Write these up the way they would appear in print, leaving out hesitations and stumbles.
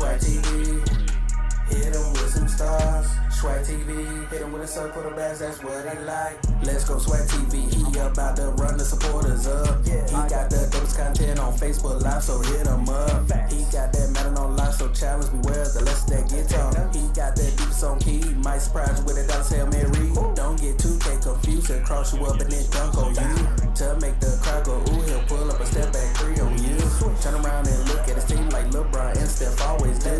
Swag TV. Hit him with some stars. Swag TV. Hit him with a circle of bags, that's what he like. Let's go Swag TV. He about to run the supporters up. He got the dopest content on Facebook Live, so hit him up. He got that Madden on live, so challenge beware the less that gets on. He got that deepest on key. Might surprise you with a Dallas Hail Mary. Don't get 2K confused and cross you up and then dunk on you. To make the crowd go ooh, he'll pull up a step back 3 on you. Turn around and look at his team like LeBron and Steph always do.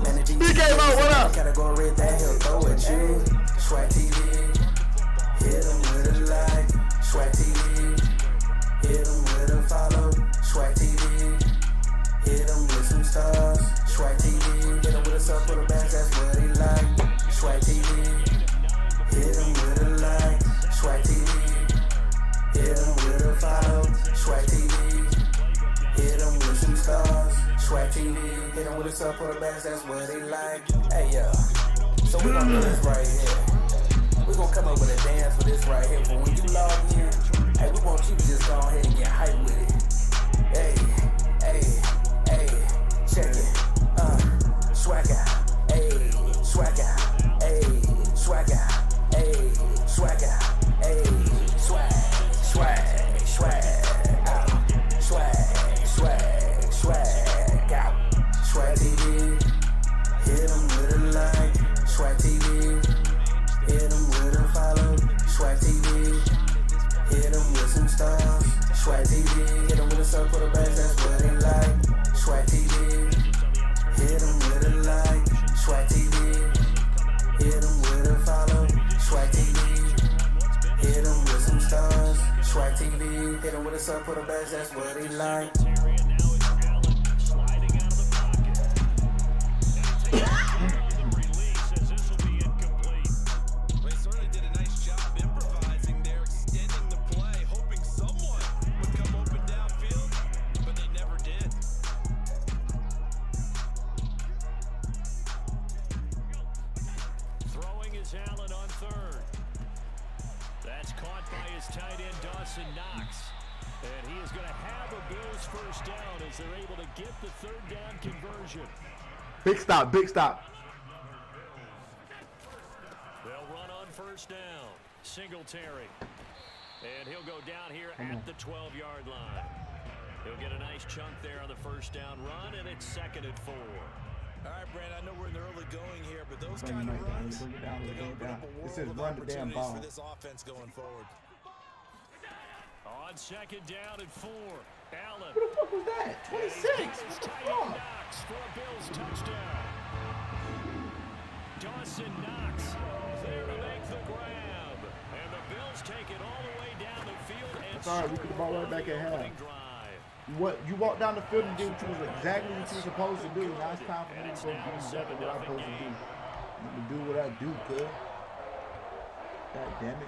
Energy what up? Category that he'll throw at you. Swag TV. Hit him with a like. Swag TV. Hit him with a follow. Swag TV. Hit him with some stars. Swag TV. Hit him with a sub for the bags, that's what he like. Swag TV. Hit him with a like. Swag TV. Hit him with a follow. Swag TV. Hit him with some stars. Swag TV. Hit him with a sub for the bags, that's what he like. Hey, yeah. So we gonna do this right here. We gonna come up with a dance for this right here. But when you log in, hey, we want you to just go ahead and get hyped with it. Hey, hey, hey, check it. Swag out, hey, swag out, hey, swag out, hey, swag out, hey, swag, swag, swag out, swag, swag, swag out. Swag TV, hit him with a like. Swag TV, hit him with a follow. Swag TV, hit him with some stars. Swag TV, hit him with a circle of bags, that's what he like. Swag TV, hit him with a like. Swag TV, hit him with a follow. Swag TV, hit him with some stars. Swag TV, hit him with a circle of bags, that's what he like. Allen on third. That's caught by his tight end, Dawson Knox. And he is going to have a Bills first down as they're able to get the third down conversion. Big stop, big stop. They'll run on first down. Singletary. And he'll go down here at the 12-yard line. He'll get a nice chunk there on the first down run, and it's 2nd and 4. All right, Brad, I know we're in the early going here, but those kind of runs, they're going to open up a world of opportunities for this offense going forward. On 2nd down and 4, Allen. Who the fuck was that? 26. Knox for a Bills touchdown. Dawson Knox there to make the grab. And the Bills take it all the way down the field. And sorry, we could ball right back at half. drive. You walked down the field and did what you was exactly what you were supposed to do. Now it's time for me to go do exactly what I'm supposed to do. I'm gonna do what I do, cuz. God damn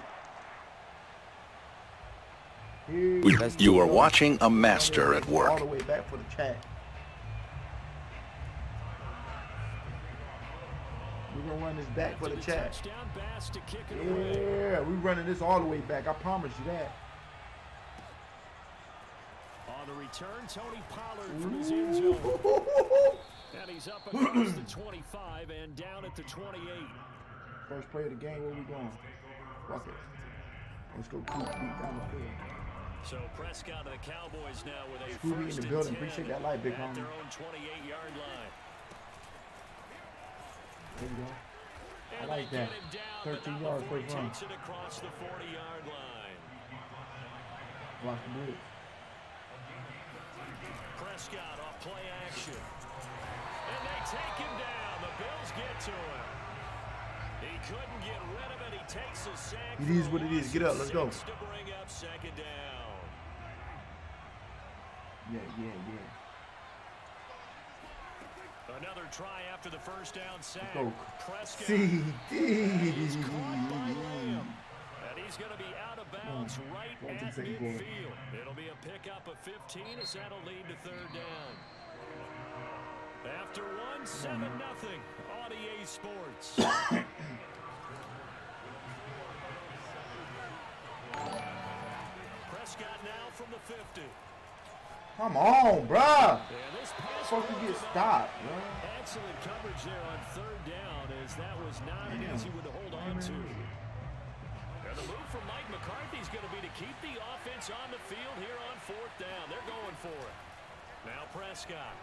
it. You are watching a master at work. All the way back for the chat. We're gonna run this back for the chat. Yeah, we running this all the way back. I promise you that. On the return, Tony Pollard from his end zone. And he's up across the 25 and down at the 28. First play of the game, where we going? Fuck it. Let's go beat down the field. So Prescott and the Cowboys now with a Scooby in the building. Appreciate that light, big homie. their own 28-yard line. There we go. I like that. 13 yards first run. Takes it across the 40-yard line. Watch the blitz. Prescott off play action. And they take him down. The Bills get to him. He couldn't get rid of it. He takes a sack. It is what it is. Get up. Let's go. To bring up 2nd down. Yeah. Another try after the first down sack. Let's go. Prescott. CD. He's caught by Lamb. And he's going to be out of bounds right at midfield. It'll be a pickup of 15 as that'll lead to third down. After 1-7-0 on EA Sports. Prescott now from the 50. Come on, bruh. And this pass Fuck you get stopped, bro. excellent coverage there on third down, as that was not an easy one to hold on to. And the move from Mike McCarthy is going to be to keep the offense on the field here on fourth down. They're going for it. Now Prescott.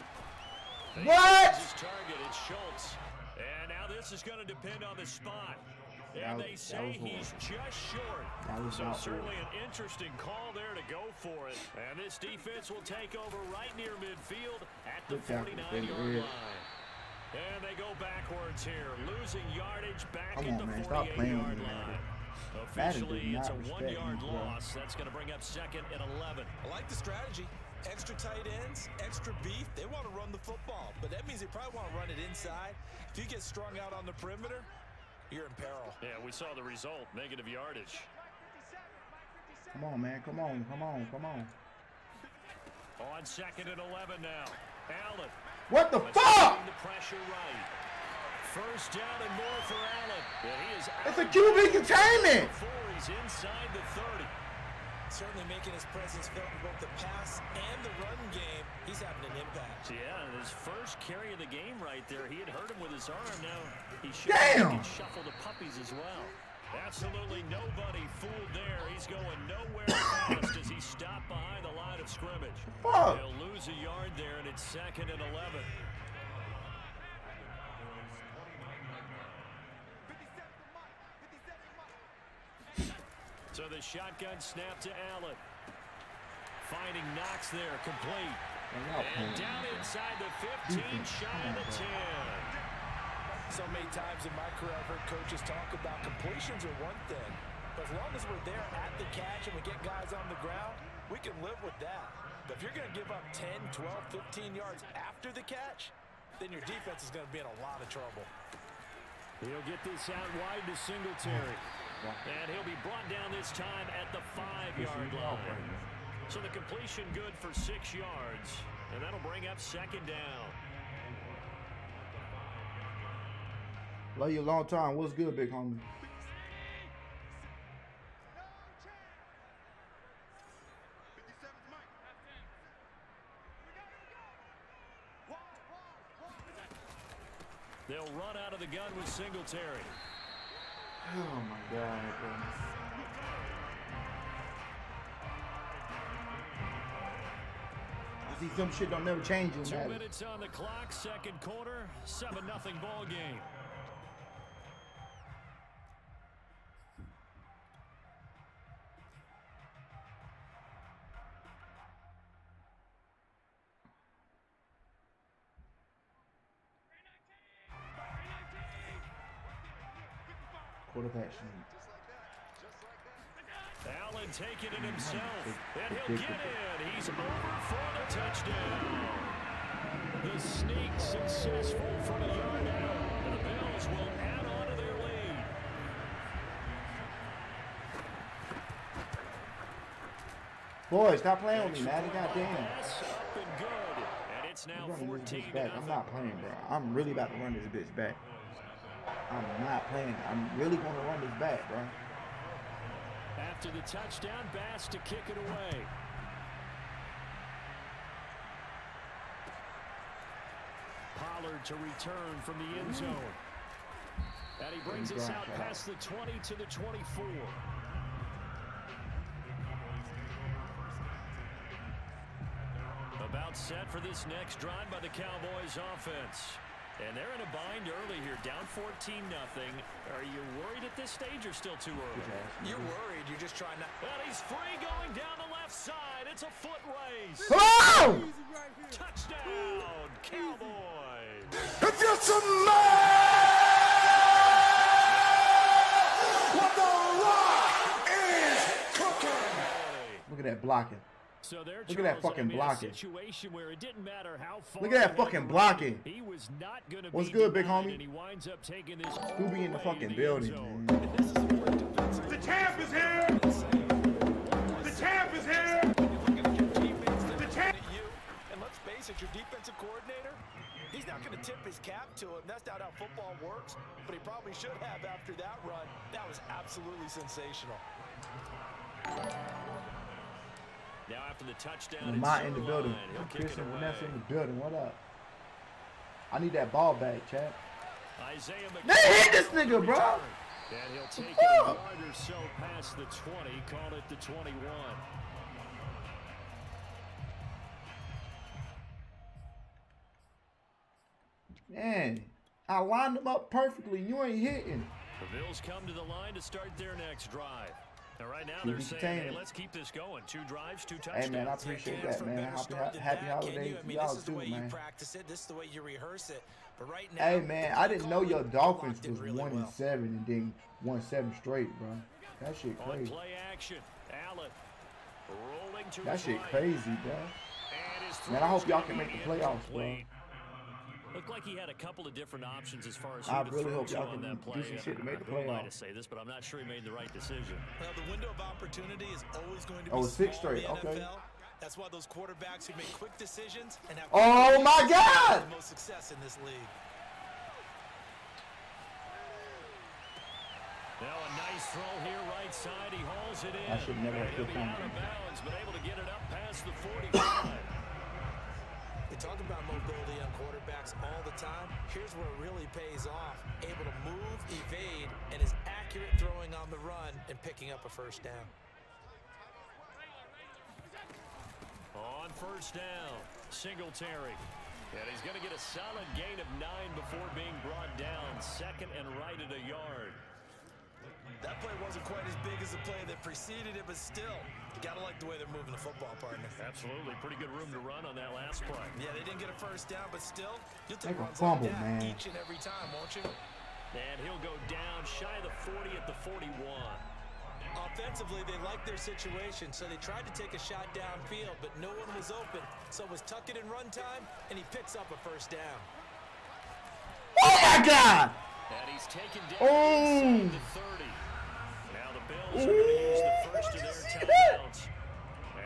What? His target is Schultz. And now this is going to depend on the spot. And they say he's just short. So certainly an interesting call there to go for it. And this defense will take over right near midfield at the 49-yard line. And they go backwards here, losing yardage back at the 48-yard line. Officially, it's a 1-yard loss. That's going to bring up second and 11. I like the strategy. Extra tight ends, extra beef. They want to run the football, but that means they probably want to run it inside. If you get strung out on the perimeter, you're in peril. Yeah, we saw the result, negative yardage. Come on, man. Come on, come on, come on. On second and 11 now. Allen. What the fuck? The pressure right. First down and more for Allen. And he is It's a QB containment. before he's inside the 30. Certainly making his presence felt in both the pass and the run game. He's having an impact. Yeah, and his first carry of the game right there, he had hurt him with his arm. Now he should shuffle the puppies as well. Absolutely nobody fooled there. He's going nowhere fast as he stopped behind the line of scrimmage. Fuck. He'll lose a yard there, and it's second and 11. So the shotgun snap to Allen. Finding Knox there, complete. And down inside the 15, shy of the 10. So many times in my career, I've heard coaches talk about completions are one thing, but as long as we're there at the catch and we get guys on the ground, we can live with that. But if you're going to give up 10, 12, 15 yards after the catch, then your defense is going to be in a lot of trouble. He'll get this out wide to Singletary. And he'll be brought down this time at the 5-yard line. So the completion good for 6 yards. And that'll bring up second down. Love you a long time. What's good, big homie? They'll run out of the gun with Singletary. Oh my God, bro. I see some shit don't never change in 2 that. minutes on the clock, second quarter, 7-0 ball game. Quarterback sneak. Allen taking it himself, and he'll get in. He's over for the touchdown. The sneak successful from a yard out, and the Bills will add on to their lead. Boys, stop playing with me, man. Goddamn. Pass up and good, and it's now I'm running this 14 bitch back. I'm not playing, bro. I'm really about to run this bitch back. I'm not playing. I'm really going to run this back, bro. After the touchdown, Bass to kick it away. Pollard to return from the end zone. And he brings us out past the 20 to the 24. About set for this next drive by the Cowboys offense. And they're in a bind early here, down 14-0. Are you worried at this stage or still too early? You're worried. You're just trying to... And he's free going down the left side. It's a foot race. Oh! Touchdown, Cowboys. If you're some what the Rock is cooking. Look at that blocking. So there, Look at that fucking blocking. A situation where it didn't matter how far. Look at that fucking blocking. He was not going to. What's good, big homie? And he winds up taking this. Scooby in the fucking building, man. The champ is here. The champ is here. The champ. And let's face it, your defensive coordinator, he's not going to tip his cap to him. That's not how football works. But he probably should have after that run. That was absolutely sensational. Now after the touchdown, Lamont in the building. Christian Vanessa in the building. What up? I need that ball back, Chad. They hit this nigga, bro. And he'll take it a yard or so past the 20, call it the 21. Man, I lined them up perfectly. You ain't hitting. The Bills come to the line to start their next drive. And right now they're saying, hey, let's keep this going. 2 drives, 2 touchdowns. Hey, man, I appreciate that, man. Happy holidays to y'all, too, man. You practice it. This is the way you rehearse it. But right now, hey, man, I didn't know your Dolphins was 1-7 and then won 7 straight, bro. That shit crazy. On play action, Allen rolling to that shit crazy, bro. Man, I hope y'all can make the playoffs, bro. Looked like he had a couple of different options as far as I who to really throw hope to y'all on can that play. do some shit to make the Who am I to playoffs. say this, but I'm not sure he made the right decision. Well, the window of opportunity is always going to be 6 straight, small in the okay. NFL. That's why those quarterbacks who make quick decisions and have Oh my God! the most success in this league. Now a nice throw here, right side. He hauls it in. I should never have He'll put be out of bounds, but able to get it up past the 45. They talk about mobility on quarterbacks all the time. Here's where it really pays off. Able to move, evade, and is accurate throwing on the run and picking up a first down. On first down, Singletary. And he's going to get a solid gain of 9 before being brought down. Second and right at a yard. That play wasn't quite as big as the play that preceded it, but still, you got to like the way they're moving the football, partner. Absolutely. Pretty good room to run on that last play. Yeah, they didn't get a first down, but still, you'll take Make a runs fumble, like that man. each and every time, won't you? And he'll go down shy of the 40 at the 41. Offensively, they liked their situation, so they tried to take a shot downfield, but no one was open. So it was tuck it in run time, and he picks up a first down. Oh my God! And he's taken down inside the 30. Now the Bills are going to use the first of their timeouts,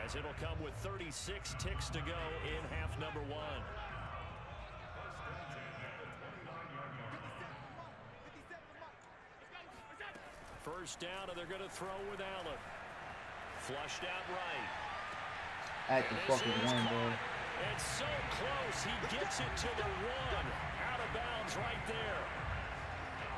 as it'll come with 36 ticks to go in half number 1. First down, and they're going to throw with Allen. Flushed out right. At the fucking one, bro. It's so close. He gets it to the 1. Out of bounds right there.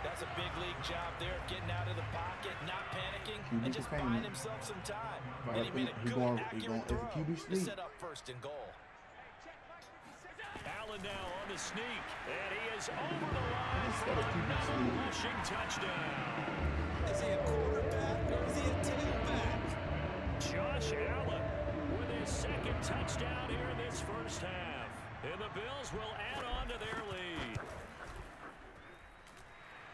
That's a big league job there, getting out of the pocket, not panicking, and just buying himself some time. Right, And he made a good, accurate throw to set up first and goal. Allen now on the sneak, and he is over the line for another rushing touchdown. Is he a quarterback or is he a tailback? Josh Allen with his second touchdown here in this first half. And the Bills will add on to their lead.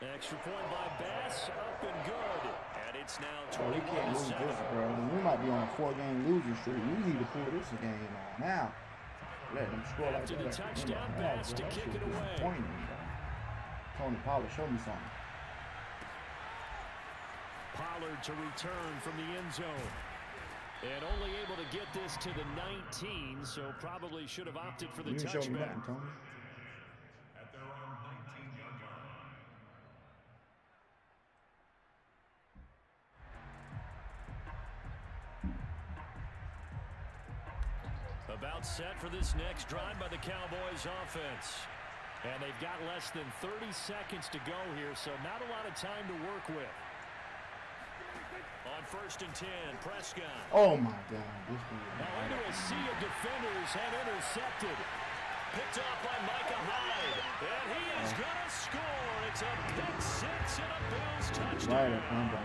Extra point by Bass, up and good. And it's now 21-7. We can't lose this, bro. We might be on a 4-game losing streak. We need to pull this game on now. Let them score like After that. the touchdown pass to kick it away. Tony Pollard, show me something. Pollard to return from the end zone. And only able to get this to the 19, so probably should have opted for the You didn't show me touchback. nothing, Tony. About set for this next drive by the Cowboys offense. And they've got less than 30 seconds to go here, so not a lot of time to work with. On first and 10, Prescott. Oh my God. Now into a sea of defenders and intercepted. Picked off by Micah Hyde. And he is going to score. It's a pick 6 and a Bills touchdown. Right up under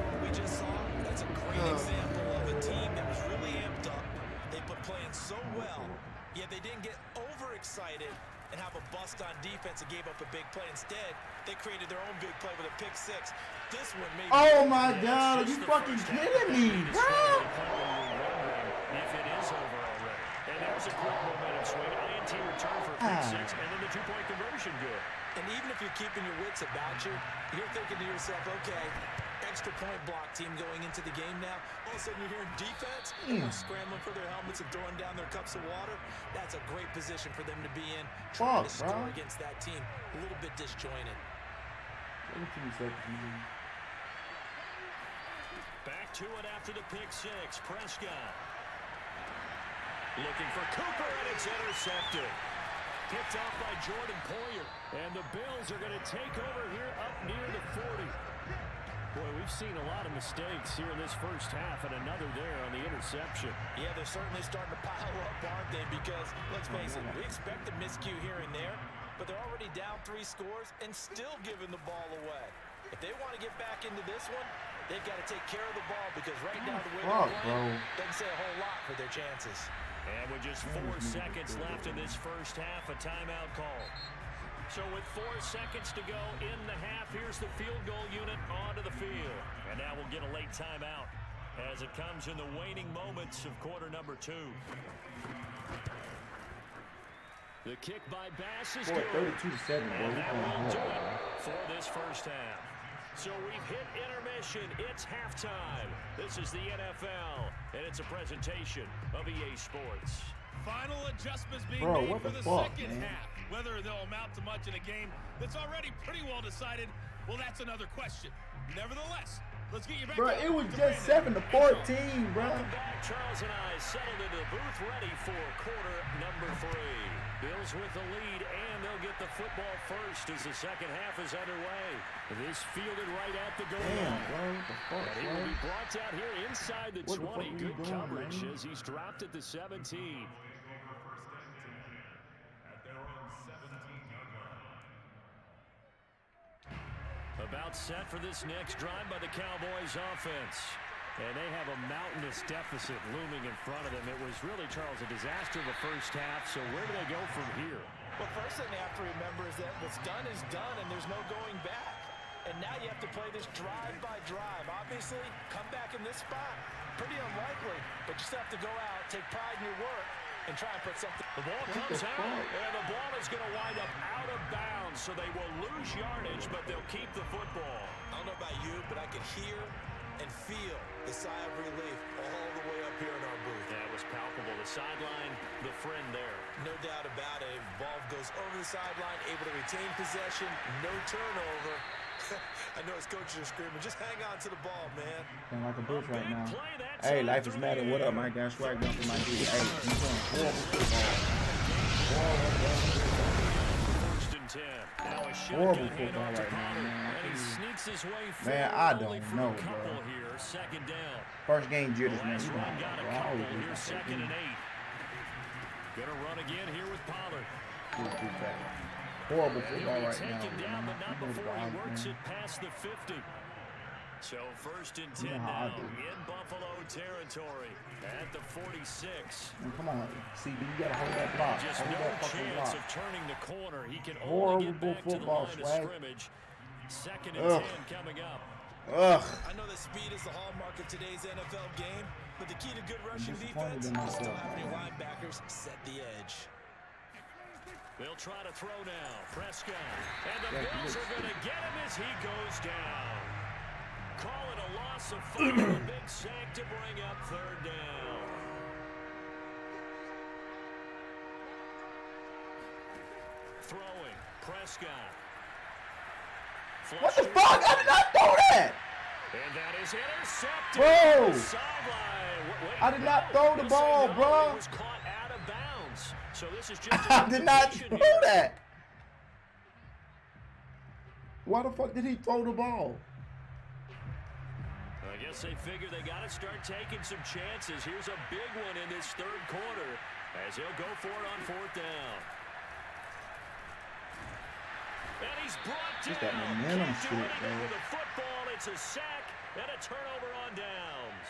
What we just saw, that's a great example of a team that was really amped up. They've been playing so well, yet they didn't get overexcited and have a bust on defense and gave up a big play. Instead, they created their own big play with a pick 6. This one made Oh my God, are you fucking kidding me, bro? If it is over already. And there's a quick momentum swing. INT return for a pick 6, and then the 2-point conversion good. And even if you're keeping your wits about you, you're thinking to yourself, okay, extra point block team going into the game now. All of a sudden you're hearing defense, everyone's scrambling for their helmets and throwing down their cups of water. That's a great position for them to be in, trying to score against that team. A little bit disjointed. Back to it after the pick six. Prescott. Looking for Cooper, and it's intercepted. Picked off by Jordan Poyer. And the Bills are going to take over here up near the 40. Boy, we've seen a lot of mistakes here in this first half, and another there on the interception. Yeah, they're certainly starting to pile up, aren't they? Because, let's face it, we expect a miscue here and there, but they're already down 3 scores and still giving the ball away. If they want to get back into this one, they've got to take care of the ball, because right now the way they're playing doesn't say a whole lot for their chances. And with just 4 seconds left in this first half, a timeout call. So with 4 seconds to go in the half, here's the field goal unit onto the field. And now we'll get a late timeout as it comes in the waning moments of quarter number 2. The kick by Bass is good. 32-7, and that will do it for this first half. So we've hit intermission. It's halftime. This is the NFL, and it's a presentation of EA Sports. Final adjustments being made for the second half. Whether they'll amount to much in a game that's already pretty well decided, well, that's another question. Nevertheless, let's get you back. Bro, it was just 7-14, bro. Welcome back. Charles and I settled into the booth, ready for quarter number 3. Bills with the lead, and they'll get the football first as the second half is underway. This fielded right at the goal line. But he will be brought out here inside the 20. Good coverage as he's dropped at the 17. About set for this next drive by the Cowboys offense. And they have a mountainous deficit looming in front of them. It was really, Charles, a disaster of the first half. So where do they go from here? Well, first thing they have to remember is that what's done is done, and there's no going back. And now you have to play this drive by drive. Obviously, come back in this spot, pretty unlikely. But you still have to go out, take pride in your work, and try and put something. The ball comes out, and the ball is going to wind up out of bounds. So they will lose yardage, but they'll keep the football. I don't know about you, but I could hear and feel the sigh of relief all the way up here in our booth. That was palpable. The sideline, the friend there. No doubt about it. Ball goes over the sideline, able to retain possession, no turnover. I know his coaches are screaming, just hang on to the ball, man. Sound like a bitch right now. Hey, life is matter. What up, my guy? Swag down for my dude. Hey, he's playing horrible football. Horrible football right now, man. And he sneaks his way Man, I don't know, bro. Here, second down. First game jitters, man. Last run got a couple. Here's 2nd and 8. Gonna run again here with Pollard. Horrible football right Taken now, down, but not before he works man. it past the 50. So 1st and 10 now in Buffalo territory at the 46. Man, come on, CB, you gotta hold that block. Just hold no that fucking chance block. of turning the corner. He can Horrible only get back football, to the line swag. of scrimmage. 2nd and 10 coming up. Ugh. I know that speed is the hallmark of today's NFL game, but the key to good rushing Disappointed defense in is myself, still having your man. linebackers set the edge. They'll try to throw now. Prescott. And the Bills are going to get him as he goes down. Call it a loss of 5. A big sack to bring up 3rd down. Throwing. Prescott. What the fuck? I did not throw that! And that is intercepted. Bro! Sideline. Wait, I did not throw the ball, no, bro. It was caught out of bounds. So this is just I did not completion throw here. that! Why the fuck did he throw the ball? I guess they figure they got to start taking some chances. Here's a big one in this 3rd quarter as he'll go for it on 4th down. And he's brought down. Just that momentum Can't do shit, anything bro. with the football. It's a sack and a turnover on downs.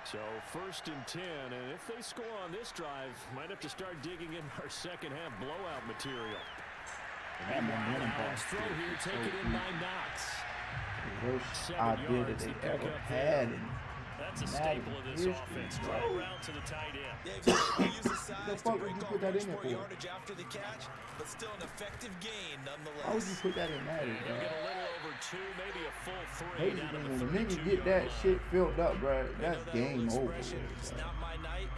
So 1st and 10, and if they score on this drive, might have to start digging in our second half blowout material. That momentum Allen's throw here taken in by Knox. The worst 7 idea yards that to they pick ever up had. there. And That's a Madden staple of this history, offense. bro. Right around to the tight end. Yeah, if you use the size The to fuck break would you off put that in much there more for? yardage after the catch, but still an effective gain nonetheless. how would you put that in Madden, He'll bro? get a little over 2, maybe a full 3 Hey, down to when the a nigga 32 get that yard shit filled up, bro, You know that's that game old over. expression, with, it's bro. not my night.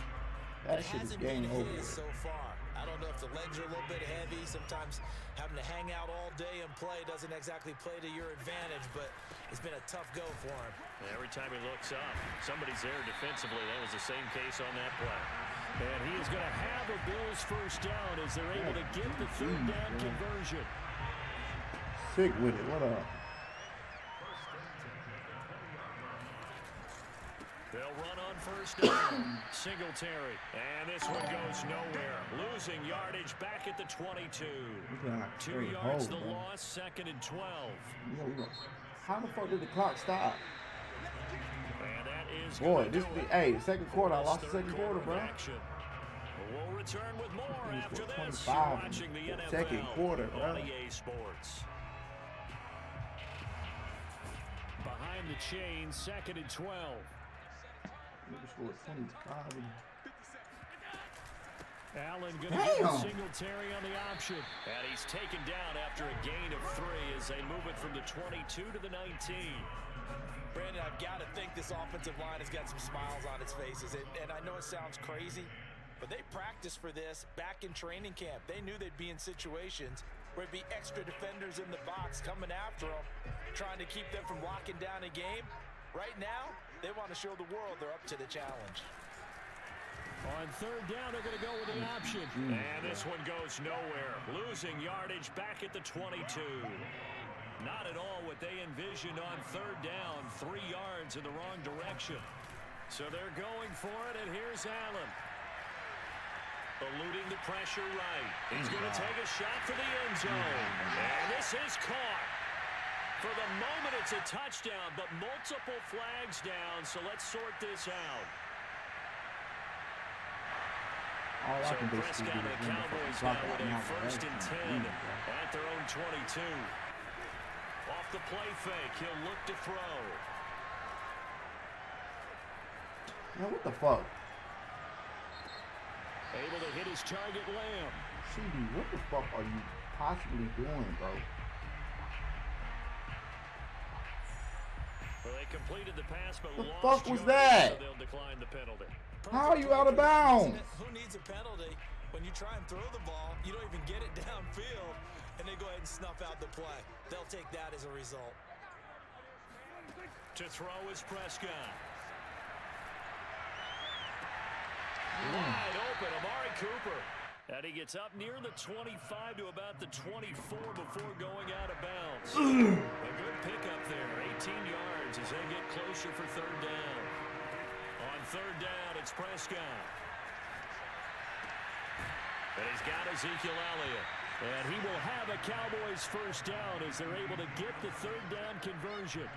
That It shit is hasn't game been over. his with. so far. I don't don't know if the legs are a little bit heavy. Sometimes having to hang out all day and play doesn't exactly play to your advantage, but it's been a tough go for him. Every time he looks up, somebody's there defensively. That was the same case on that play. And he is going to have a Bills first down as they're able to get the third down conversion. Sick with it. What up? They'll run on first down. Singletary. And this one goes nowhere. Losing yardage back at the 22. 2 yards the loss, 2nd and 12. How the fuck did the clock stop? And that is boy, this is the second quarter. I lost the second quarter, bro. We'll return with more after this. 25 Watching the NFL second quarter, bro. on EA Sports. Behind the chain, 2nd and 12. Allen going to get Singletary on the option. And he's taken down after a gain of 3 as they move it from the 22 to the 19. Brandon, I've got to think this offensive line has got some smiles on its faces. And I know it sounds crazy, but they practiced for this back in training camp. They knew they'd be in situations where it'd be extra defenders in the box coming after them, trying to keep them from locking down a game. Right now, they want to show the world they're up to the challenge. On third down, they're going to go with the option. And this one goes nowhere. Losing yardage back at the 22. Not at all what they envisioned on third down. 3 yards in the wrong direction. So they're going for it, and here's Allen. Eluding the pressure right. He's going to take a shot for the end zone. And this is caught. For the moment, it's a touchdown, but multiple flags down, so let's sort this out. So Prescott and the Cowboys now with a 1st and 10 at their own 22. Off the play fake, he'll look to throw. Man, what the fuck? Able to hit his target, Lamb. CD, what the fuck are you possibly doing, bro? Well, they completed the pass, but the lost fuck was yards, that? so they'll decline the penalty. How are you out of bounds? Who needs a penalty when you try and throw the ball, you don't even get it downfield, and they go ahead and snuff out the play. They'll take that as a result. To throw is Prescott. Wide open, Amari Cooper. And he gets up near the 25 to about the 24 before going out of bounds. A good pickup there, 18 yards as they get closer for third down. On third down, it's Prescott. And he's got Ezekiel Elliott. And he will have a Cowboys first down as they're able to get the third down conversion.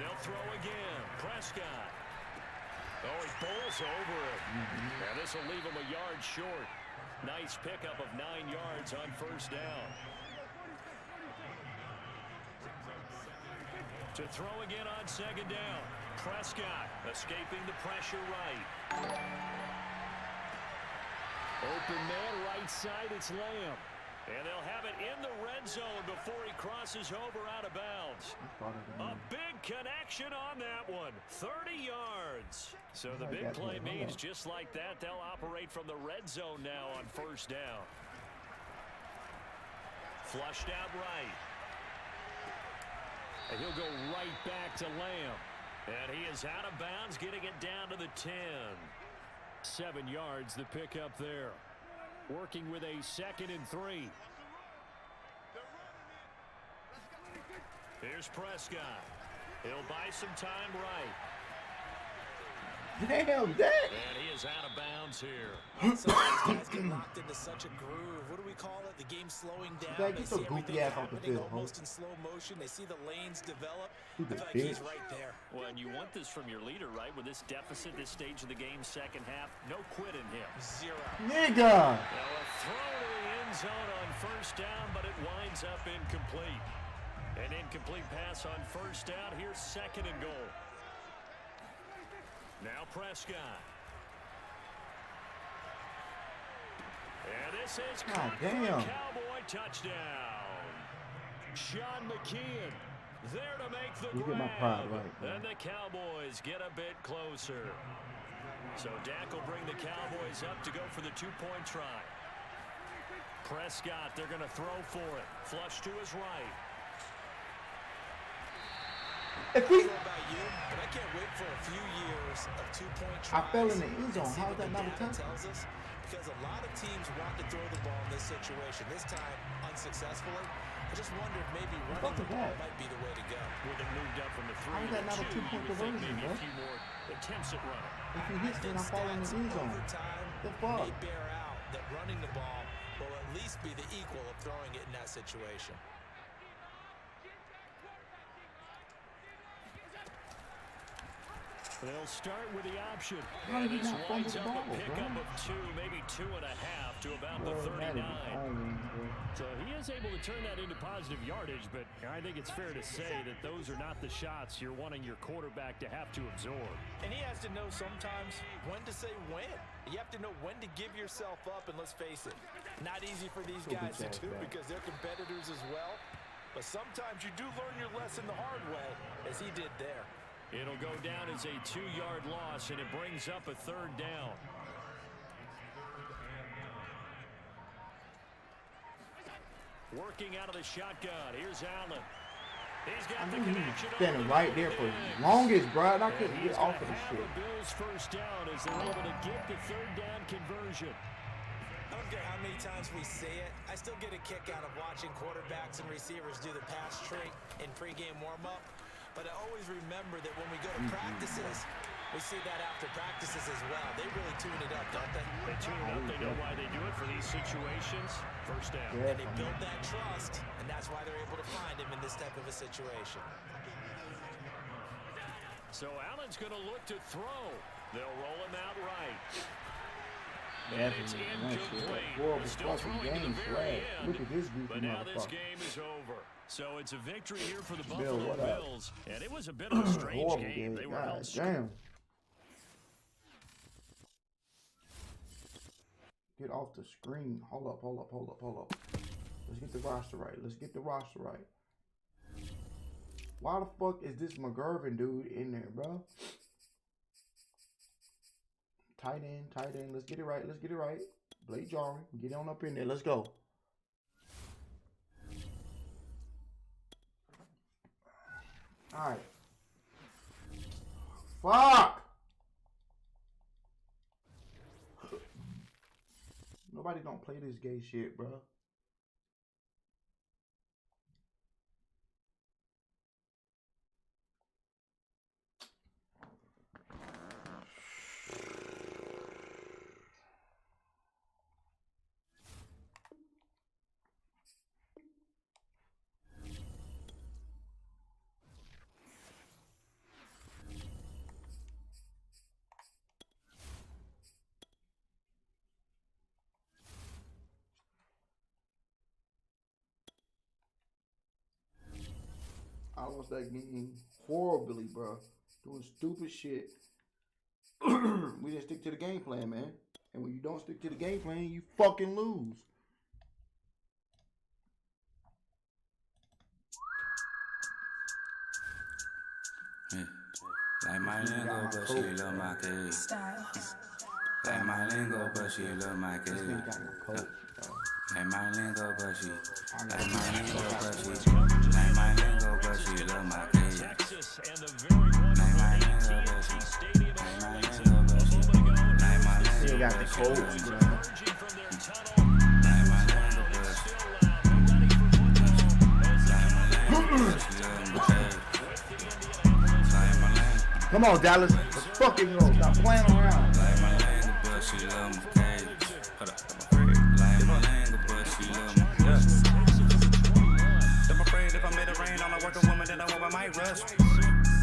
They'll throw again. Prescott. Oh, he bowls over it. And this will leave him a yard short. Nice pickup of 9 yards on first down. To throw again on second down. Prescott escaping the pressure right. Open man right side, it's Lamb. And they'll have it in the red zone before he crosses over out of bounds. A big connection on that one. 30 yards. So the big play means just like that, they'll operate from the red zone now on first down. Flushed out right. And he'll go right back to Lamb. And he is out of bounds, getting it down to the 10. 7 yards, the pickup there. Working with a 2nd and 3. Here's Prescott. He'll buy some time right. Damn, that. And he is out of bounds here. Sometimes guys get locked into such a groove. What do we call it? The game slowing down. They They get see your goofy everything ass off the happening field, almost in slow motion. They see the lanes develop. I Stupid feel like he's bitch. right there. Well, and you want this from your leader, right? With this deficit, this stage of the game, second half, no quit in him. Zero. Nigga. Now a throw to the end zone on first down, but it winds up incomplete. An incomplete pass on first down. Here's 2nd and goal. Now Prescott. And this is caught for a Cowboy touchdown. Sean McKeon there to make the grab. Get my pride right, man. And the Cowboys get a bit closer. So Dak will bring the Cowboys up to go for the two-point try. Prescott, they're going to throw for it. Flush to his right. If he, I don't know about you, but I can't wait for a few years of two-point tries. I fell in the end zone. How is that not a touchdown? touchdown? Tells us because a lot of teams want to throw the ball in this situation. This time, unsuccessfully. I just wonder if maybe running the ball might be the way to go. With it moved up from the 3 How is that to not a 2, two-point you would think conversion, maybe bro? a few more attempts at running. If he hits me and I fall in the end zone. Over time, The fuck? may bear out that running the ball will at least be the equal of throwing it in that situation. They'll start with the option. How did he This not fumble winds the up ball, a pickup bro? of 2, maybe 2.5 to about the Bro, that 39. is iron, bro. So he is able to turn that into positive yardage, but I think it's fair to say that those are not the shots you're wanting your quarterback to have to absorb. And he has to know sometimes when to say when. You have to know when to give yourself up, and let's face it, not easy for these guys to do because they're competitors as well. But sometimes you do learn your lesson the hard way, as he did there. It'll go down as a 2-yard loss, and it brings up a 3rd down. Working out of the shotgun. Here's Allen. He's got the connection. Standing right there for longest, bro. And I couldn't get off of this shit. The Bills' first down as they're able to get the 3rd down conversion. I don't care how many times we say it, I still get a kick out of watching quarterbacks and receivers do the pass trick in pregame warm-up. But I always remember that when we go to practices, we see that after practices as well. They really tune it up, don't they? They tune it up. They know why they do it for these situations. First down. And they build that trust, and that's why they're able to find him in this type of a situation. So Allen's going to look to throw. They'll roll him out right. Definitely. That shit like horrible fucking game flag. Look at this goofy But now this motherfucker. game is over. So it's a victory here for the Bill, Buffalo what up? Bills. And it was a bit of a strange Horrible game. game. They were God held damn. Get off the screen. Hold up. Let's get the roster right. Why the fuck is this McGurvin dude in there, bro? Tight end. Let's get it right. Blake Jarwin, get on up in there. Let's go. All right. Fuck. Nobody don't play this gay shit, bro. I lost that game horribly, bro. Doing stupid shit. We didn't stick to the game plan, man. And when you don't stick to the game plan, you fucking lose. Like my lingo, but she love my kids. Like my lingo, but she love my kids. Like my lingo, but she. Like my lingo, but she. Like my lingo, but she love my kids. Like my lingo, but she. Like my lingo, but she. Like my lingo, Still got the but she cold, love my bro. kids. Like my lingo, but she. Like my lingo, but she love my kids. Come on, Dallas. Let's fucking go. Stop playing around. Like my language, but she love my cage. Hold up, like my language, but she love my cage. I'm afraid if I made it rain on a working woman, then I hope I might rush.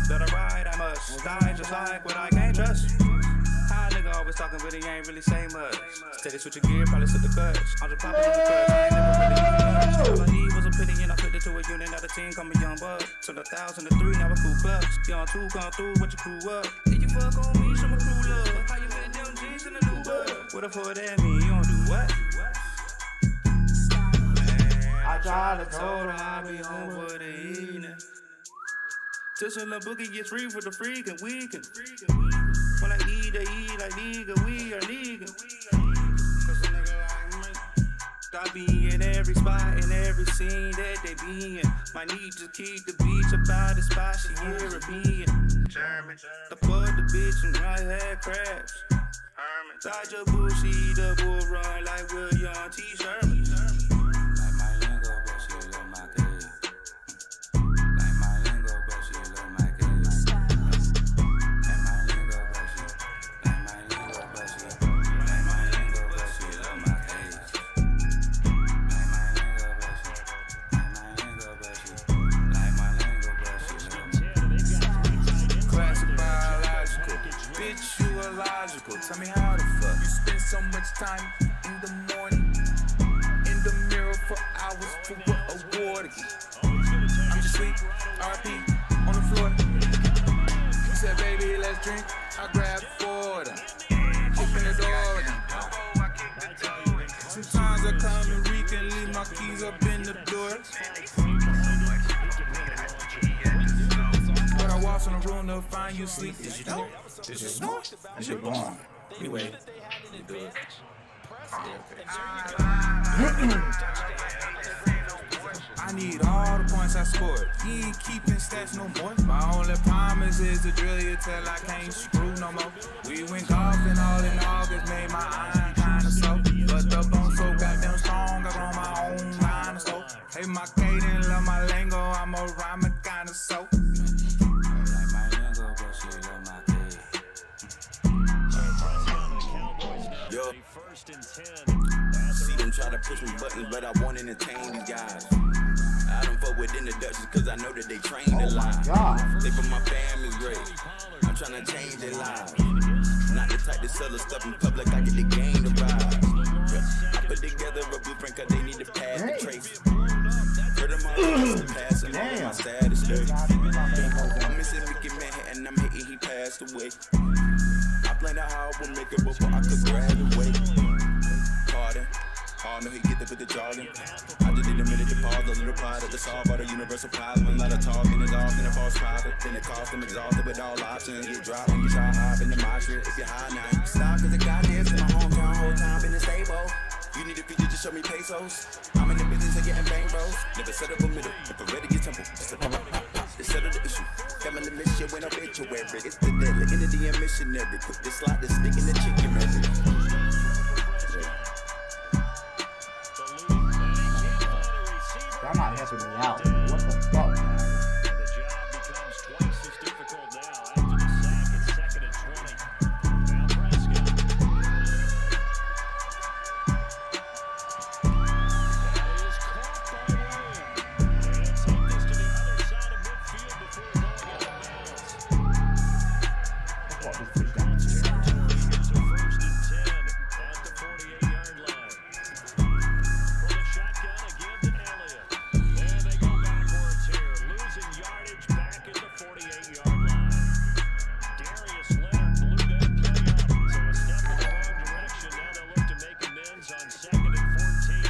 That I ride, I must die just like what I can't trust. High nigga always talking, but he ain't really say much. Steady switching gear, probably slip the clutch. I'm just popping on the clutch, I ain't never really much. All I need was a pity and I put it to a unit out of 10, call me Young Buck. Turn 1,000 to 3, now a cool clutch. Young 2, come through, what you crew up? Did you fuck on me, show my crew love? How you fit them jeans in the new bug? What the fuck that mean? You don't do what? I tried to told her I'll be home for the evening. Till some little boogie gets free for the freak and weekend. When I eat eat, they eat like nigga, we are nigga. Cause a nigga like me got be in every spot, in every scene that they be in. My need to keep the beach about the spot, she European. German, the put the bitch and I had crabs. Herman, Dodger bull, she the bull run like William T. Sherman. Like my lingo, but she love my kid. Like my lingo, but she love my kid. Like my lingo, but she, like my lingo, but she, like my lingo, but she love my kid. Like my lingo, but she, like my lingo, but she, like my lingo, but she love my classic biological, bitch you illogical. Tell me how the fuck you spend so much time in the morning in the mirror for hours for what award again? I'm just sweet, RP on the floor. She said, baby, let's drink. I grabbed 4 of them. Open the door again. Sometimes I come and reek and leave my keys up in the door. But I walk in the room to find you sleep. Did you know? Did you snort? Is you born? Anyway, you do it. I need all the points I scored. You ain't keeping stats no more. My only promise is to drill you till I can't screw no more. We went golfing all in August, made my iron kinda slow. But the bone so goddamn strong, I grown my own line of soap. Hey, my cadence, love my lingo, I'm a rhyming kinda so. Like my lingo, but she love my kid. Yo. First and 10. See them try to push me buttons, but I won't entertain these guys. I don't fuck with introductions cause I know that they trained a lot. They for my family's great. I'm trying to change their lives. Not the type to sell the stuff in public, I get the game to ride. Yeah. I put together a blueprint cause they need to pass the trace. Heard them all passing on my saddest day. I'm missing Mickey Manhattan, I'm hating he passed away. I planned out how I would make it before I could graduate. Pardon, all know he get up with the jargon. I just need a minute to pause, a little pride to solve all the universal problem. A lot of talking is often a false prophet. Then it cost them exhausted with all options. Get dropped when you try hop in the mosh pit. If you're high now, you can stop cause it got this in my hometown, whole time been stable. You need a feature to show me pesos. I'm in the business of getting bang bros. Never set up a middle, if I'm ready to get temple. They settle the issue. Coming to miss you when I'm obituary. It's the deadly entity and missionary. Quick to slide the stick in the chicken message. That might helping me out. What the fuck, man? The job becomes twice as difficult now after the sack. It's 2nd and 20. Now Prescott. That is caught by Williams. And take this to the other side of midfield before going out of bounds. Fuck this fish down. It's a 1st and 10 at the 48-yard line. From the shotgun again to Elliott. And they go backwards here, losing yardage back at the 48-yard line. Darius Leonard blew that play up, so a step in the wrong direction. Now they'll look to make amends on 2nd and 14.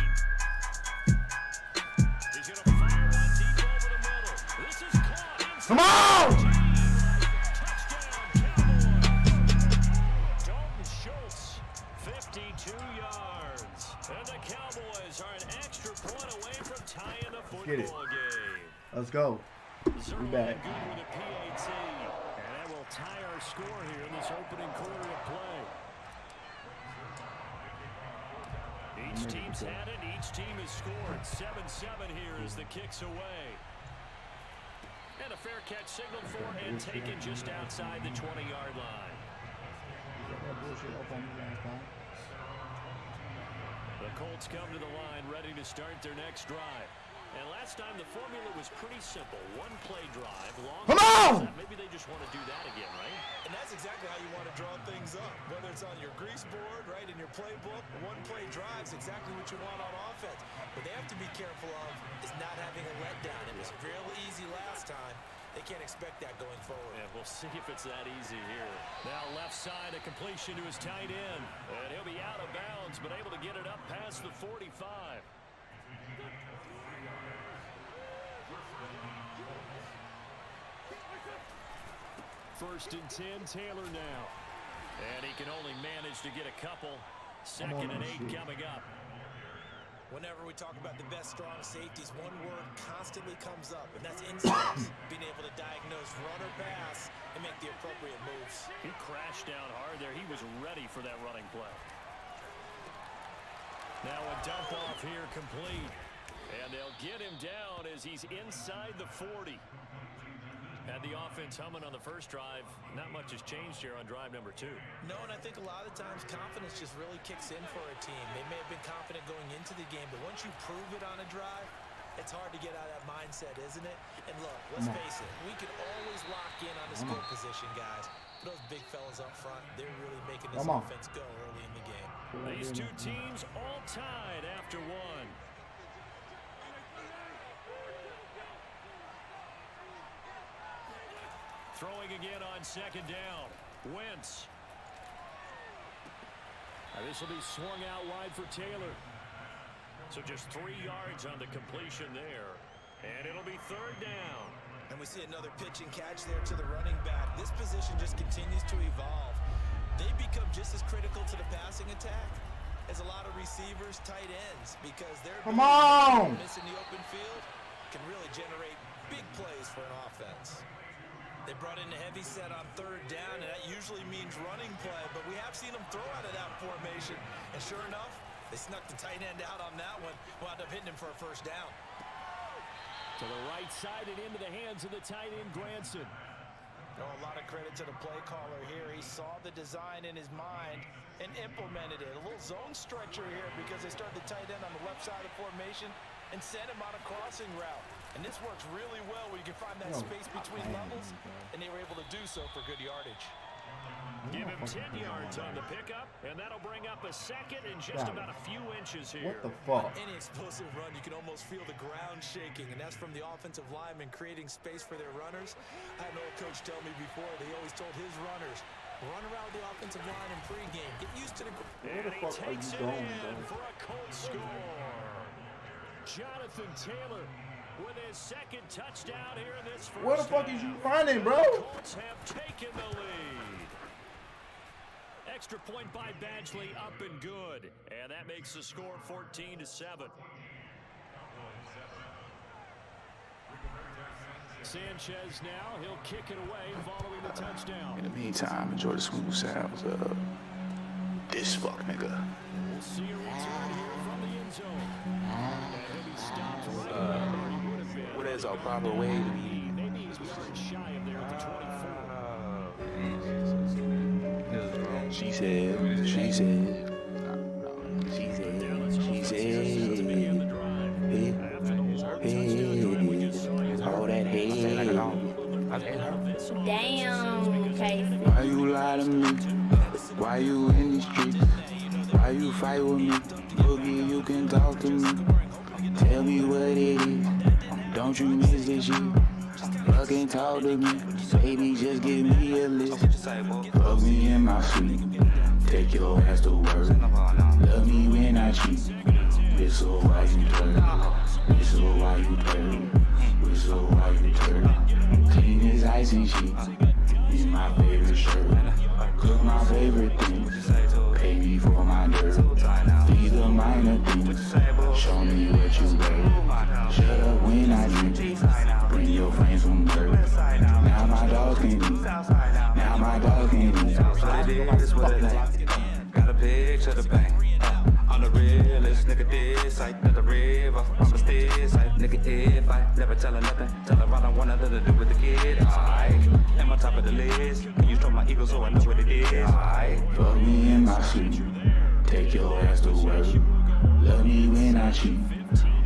He's going to fire one deep over the middle. This is caught inside. Come on! Dalton Schultz, 52 yards. And the Cowboys are an extra point away from tying the football Get it. game. Let's go. We back. Good with a PAT. And that will tie our score here in this opening quarter of play. Each team's had it. Each team has scored. 7-7 here as the kick's away. And a fair catch signaled for and taken just outside the 20-yard line. The Colts come to the line ready to start their next drive. And last time the formula was pretty simple. One play drive, long. Come on! Maybe they just want to do that again, right? And that's exactly how you want to draw things up. Whether it's on your grease board, right, in your playbook, one play drive's exactly what you want on offense. What they have to be careful of is not having a letdown. It was real easy last time. They can't expect that going forward. Yeah, we'll see if it's that easy here. Now left side, a completion to his tight end. And he'll be out of bounds, but able to get it up past the 45. First and 10, Taylor now. And he can only manage to get a couple. 2nd and 8 coming up. Whenever we talk about the best strong safeties, one word constantly comes up, and that's instincts. Being able to diagnose run or pass and make the appropriate moves. He crashed down hard there. He was ready for that running play. Now a dump off here complete. And they'll get him down as he's inside the 40. Had the offense humming on the first drive. Not much has changed here on drive number 2. No, and I think a lot of times confidence just really kicks in for a team. They may have been confident going into the game, but once you prove it on a drive, it's hard to get out of that mindset, isn't it? And look, let's face it, we can always lock in on the skill position, guys. But those big fellas up front, they're really making this offense go early in the game. These two teams all tied after 1. Throwing again on 2nd down. Wentz. Now this will be swung out wide for Taylor. So just 3 yards on the completion there. And it'll be 3rd down. And we see another pitch and catch there to the running back. This position just continues to evolve. They become just as critical to the passing attack as a lot of receivers, tight ends, because they're missing the open field can really generate big plays for an offense. They brought in a heavy set on 3rd down, and that usually means running play, but we have seen them throw out of that formation. And sure enough, they snuck the tight end out on that one, wound up hitting him for a 1st down. To the right side and into the hands of the tight end, Granson. Oh, a lot of credit to the play caller here. He saw the design in his mind and implemented it. A little zone stretcher here because they started the tight end on the left side of the formation and sent him on a crossing route. And this works really well where you can find that space between levels, and they were able to do so for good yardage. Give him 10 yards on the pickup, and that'll bring up a 2nd and just about a few inches here. What the fuck? Any explosive run, you can almost feel the ground shaking, and that's from the offensive linemen creating space for their runners. I had an old coach tell me before, they always told his runners, run around the offensive line in pregame. Get used to the... Where the fuck are you going, bro? For a Colts score. Jonathan Taylor with his 2nd touchdown here in this first. Where the fuck is you running, bro? The Colts have taken the lead. Extra point by Badgley, up and good. And that makes the score 14-7. Sanchez now, he'll kick it away following the touchdown. In the meantime, enjoy the smooth sounds of this fuck nigga. We'll see a return here from the end zone. And he'll be stopped right where he would have been. What is our proper way to be? Maybe he's yard shy of there at the 24. She said, no, she said, all that hate. Damn, Casey. Why you lie to me? Why you in the streets? Why you fight with me? Boogie, you can talk to me. Tell me what it is. Don't you miss this shit? Fucking talk to me. Baby, just give me a list. Fuck me in my sleep. Take your ass to work. Love me when I cheat. Whistle while you turn. Whistle while you turn. Whistle while you turn. Clean as ice and sheets. In my favorite shirt. Cook my favorite things. Pay me for my dirt. These are minor things. Show me what you worth. Shut up when I drink. Bring your friends from work. Now my dog can eat. Now my dog can eat. What it is, what it ain't. Got a picture to bang. I'm the realest nigga this. I to the river. I'm a stairs. Nigga, if I never tell her nothing, tell her I don't want nothing to do with the kid. Alright, am I top of the list? Can you stroke my ego so I know what it is? Alright, fuck me in my sleep. Take your ass to work. Love me when I cheat.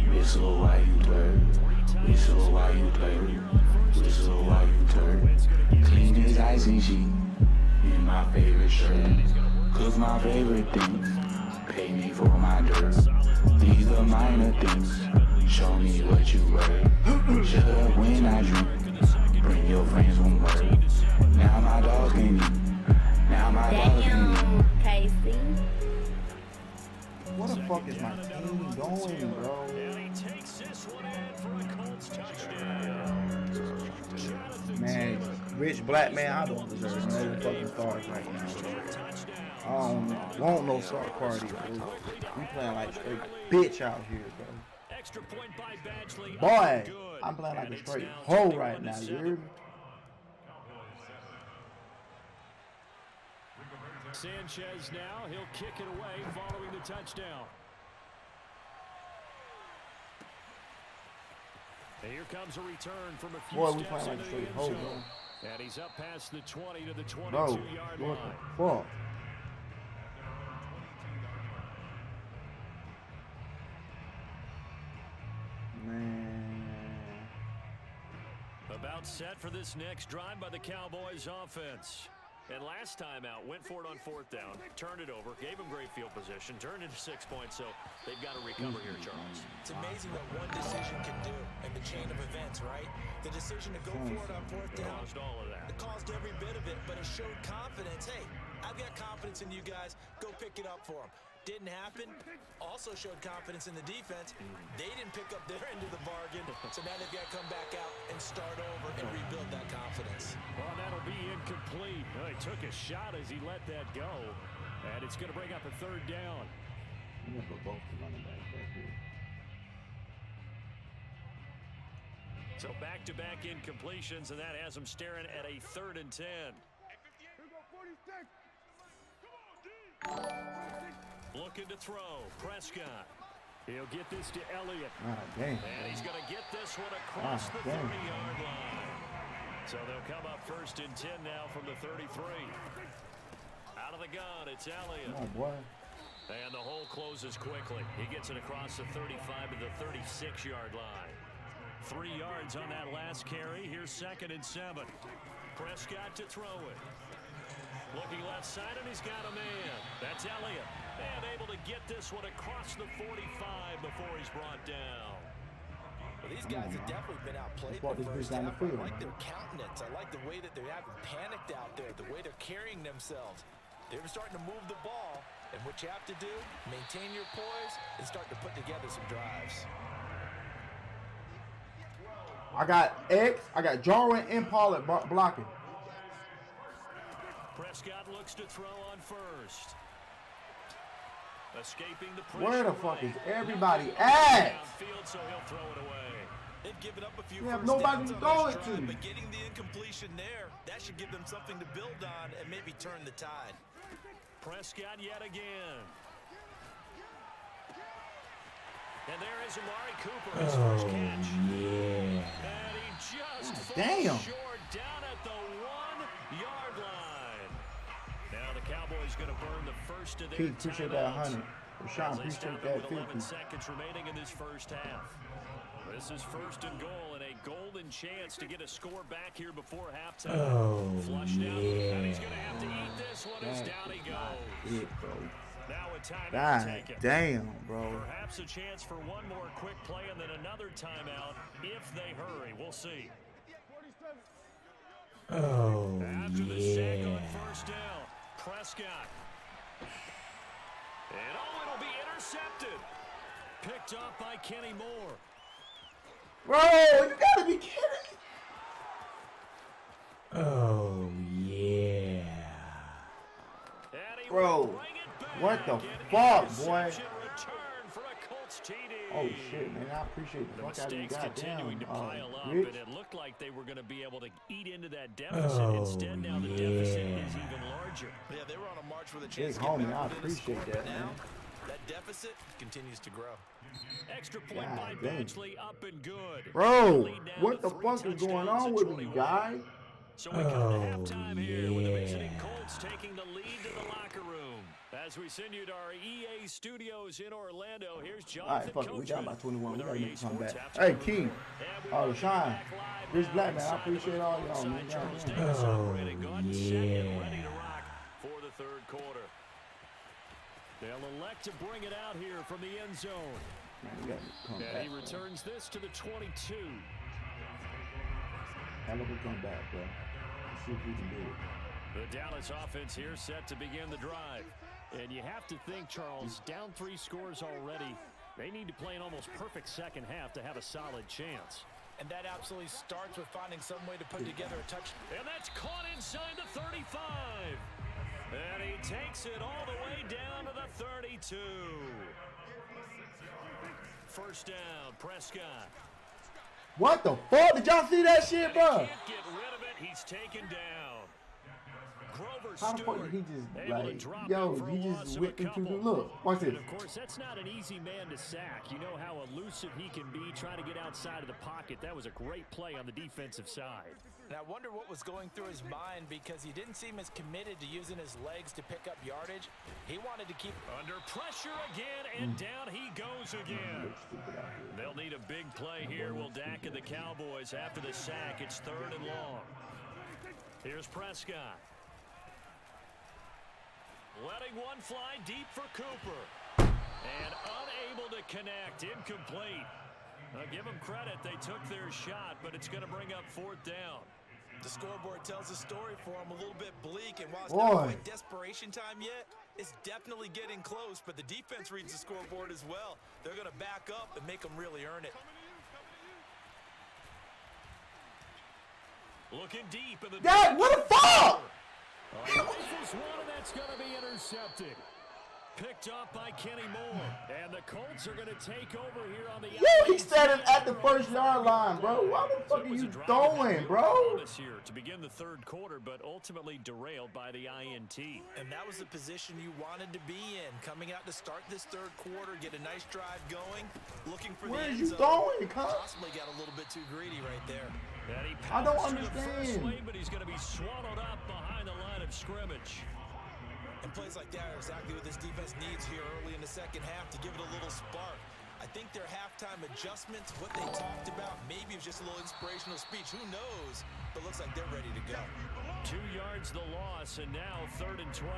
Whistle while you twerk. Whistle while you twerk. Whistle while you twerk. Clean as ice and sheet. In my favorite shirt. Cook my favorite things. Pay me for my dirt. These are minor things. Show me what you worth. Shut up when I drink. Bring your friends from work. Now my dogs can eat. Now my dogs can eat. Casey. What the fuck is my team going, bro? And he takes this one in for a Colts touchdown. Man, Rich black man, I don't deserve no fucking stars right now, bro. I don't want no start party, bro. We playing like straight bitch out here, bro. Extra point by Badgley. Boy, I'm playing like a straight hoe right now, you hear me? Sanchez now, he'll kick it away following the touchdown. And here comes a return from a few Boy, we steps playing like into a the straight end hoe, zone. bro. And he's up past the 20 to the Bro, 22-yard what line. the fuck? Man. About set for this next drive by the Cowboys offense. And last time out, went for it on 4th down, turned it over, gave him great field position, turned into 6 points, so they've got to recover here, Charles. It's amazing what one decision can do in the chain of events, right? The decision to go for it on 4th down. Caused all of that. It caused every bit of it, but it showed confidence. Hey, I've got confidence in you guys. Go pick it up for them. Didn't happen. Also showed confidence in the defense. They didn't pick up their end of the bargain, so now they've got to come back out and start over and rebuild that confidence. Well, that'll be incomplete. Well, he took a shot as he let that go, and it's going to bring up a 3rd down. I'm gonna put both the running backs back here. So back-to-back incompletions, and that has him staring at a 3rd and 10. Looking to throw. Prescott. He'll get this to Elliott. Dang. And he's going to get this one across the 30-yard line. So they'll come up 1st and 10 now from the 33. Out of the gun, it's Elliott. Come on, boy. And the hole closes quickly. He gets it across the 35 to the 36-yard line. 3 yards on that last carry. Here's 2nd and 7. Prescott to throw it. Looking left side, and he's got a man. That's Elliott. And able to get this one across the 45 before he's brought down. Well, these guys have definitely been outplayed in the first half. I like their countenance. I like the way that they haven't panicked out there, the way they're carrying themselves. They're starting to move the ball, and what you have to do, maintain your poise and start to put together some drives. I got X. I got Jarwin and Pollard blocking. Prescott looks to throw on 1st. Escaping the pressure. Where the fuck is everybody at? Downfield, so he'll throw it away. They've given up a few We have first nobody downs to on throw this it drive, to. but getting the incompletion there, that should give them something to build on and maybe turn the tide. Prescott yet again. And there is Amari Cooper, his first catch. Yeah. And he just damn. falls short down at the 1-yard line. Now the Cowboys going to burn the first of their Keith, appreciate that timeouts. 100. Rashawn, As they stop appreciate it that with 11 50. seconds remaining in this first half. This is 1st and goal and a golden chance to get a score back here before halftime. Flushed out, and he's going to have to eat this one as down he goes. It, bro. Now a timeout God taken. damn, bro. Perhaps a chance for one more quick play and then another timeout if they hurry. We'll see. After the sack on 1st down, Prescott. And it'll be intercepted. Picked up by Kenny Moore. Bro, you gotta be kidding me. Oh, yeah. Bro, what the fuck, boy? Oh shit, man! I appreciate the fuck out of you, continuing to goddamn, pile up, Rich. and it looked like they were going to be able to eat into that deficit. Instead, now the deficit is even larger. Yeah, they were on a march with a Big chance to get homie, back I within a score, appreciate but that, now man. that deficit continues to grow. Extra point God by dang. Badgley, up and good. Bro, Lead now what to the 3 fuck is going touchdowns on to with you, 21. guy? So we come to halftime here with the visiting Colts taking the lead to the locker room. As we send you to our EA studios in Orlando, here's All right, Jonathan fuck it. We got Coachman about 21. We with gotta our make EA a comeback. Sports Hey, halftime King. report. And we Shine. back live Rich now Black, man. I inside the appreciate all y'all, alongside man. Charles Goddamn. Davis operating. Go ahead and set and ready to rock for the 3rd quarter. They'll elect to bring it out here from the end zone. Man, we gotta come And back, he bro. returns this to the 22. Hell of a comeback, bro. Let's see if we can do it. The Dallas offense here set to begin the drive. And you have to think, Charles, down 3 scores already. They need to play an almost perfect second half to have a solid chance. And that absolutely starts with finding some way to put together a touch. And that's caught inside the 35. And he takes it all the way down to the 32. First down, Prescott. What the fuck? Did y'all see that shit, bro? Can't get rid of it. He's taken down. Grover How the fuck Stewart did he just, able to like, drop yo, him for a he loss just of whipped a into the, couple. look, watch this. And of course, that's not an easy man to sack. You know how elusive he can be trying to get outside of the pocket. That was a great play on the defensive side. And I wonder what was going through his mind, because he didn't seem as committed to using his legs to pick up yardage. He wanted to keep under pressure again, and down he goes again. They'll need a big play here, will Dak and the Cowboys. After the sack, it's 3rd and long. Here's Prescott. Letting one fly deep for Cooper. And unable to connect. Incomplete. I'll give them credit. They took their shot, but it's going to bring up 4th down. The scoreboard tells a story for him, a little bit bleak, and while it's not quite desperation time yet, it's definitely getting close, but the defense reads the scoreboard as well. They're going to back up and make them really earn it. Looking deep in the... Dad, what the fuck? This is one, and that's going to be intercepted. Picked up by Kenny Moore. And the Colts are going to take over here on the... Yo, he's standing at the 1st-yard line, bro. What the fuck are you throwing, bro? This year to begin the 3rd quarter, but ultimately derailed by the INT. And that was the position you wanted to be in. Coming out to start this 3rd quarter, get a nice drive going, looking for the end zone. Where are you going, cuz? Possibly got a little bit too greedy right there. And he I don't powers to the first understand. lane, but he's going to be swallowed up behind the line of scrimmage. And plays like that are exactly what this defense needs here early in the 2nd half to give it a little spark. I think their halftime adjustments, what they talked about, maybe it was just a little inspirational speech. Who knows? But looks like they're ready to go. 2 yards the loss, and now 3rd and 12.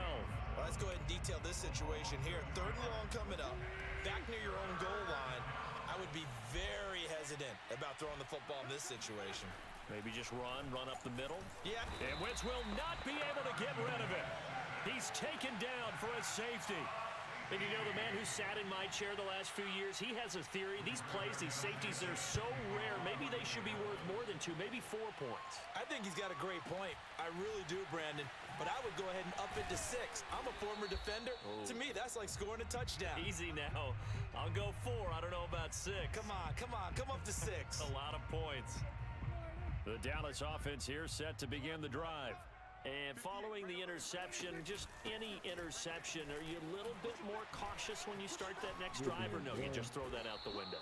Well, let's go ahead and detail this situation here. 3rd and long coming up. Back near your own goal line. I would be very hesitant about throwing the football in this situation. Maybe just run up the middle. Yeah. And Wentz will not be able to get rid of it. He's taken down for a safety. And you know, the man who sat in my chair the last few years, he has a theory. These plays, these safeties, they're so rare. Maybe they should be worth more than 2, maybe 4 points. I think he's got a great point. I really do, Brandon. But I would go ahead and up it to 6. I'm a former defender. To me, that's like scoring a touchdown. Easy now. I'll go 4. I don't know about 6. Come on. Come up to 6. A lot of points. The Dallas offense here set to begin the drive. And following the interception, just any interception, are you a little bit more cautious when you start that next drive, or no, you just throw that out the window?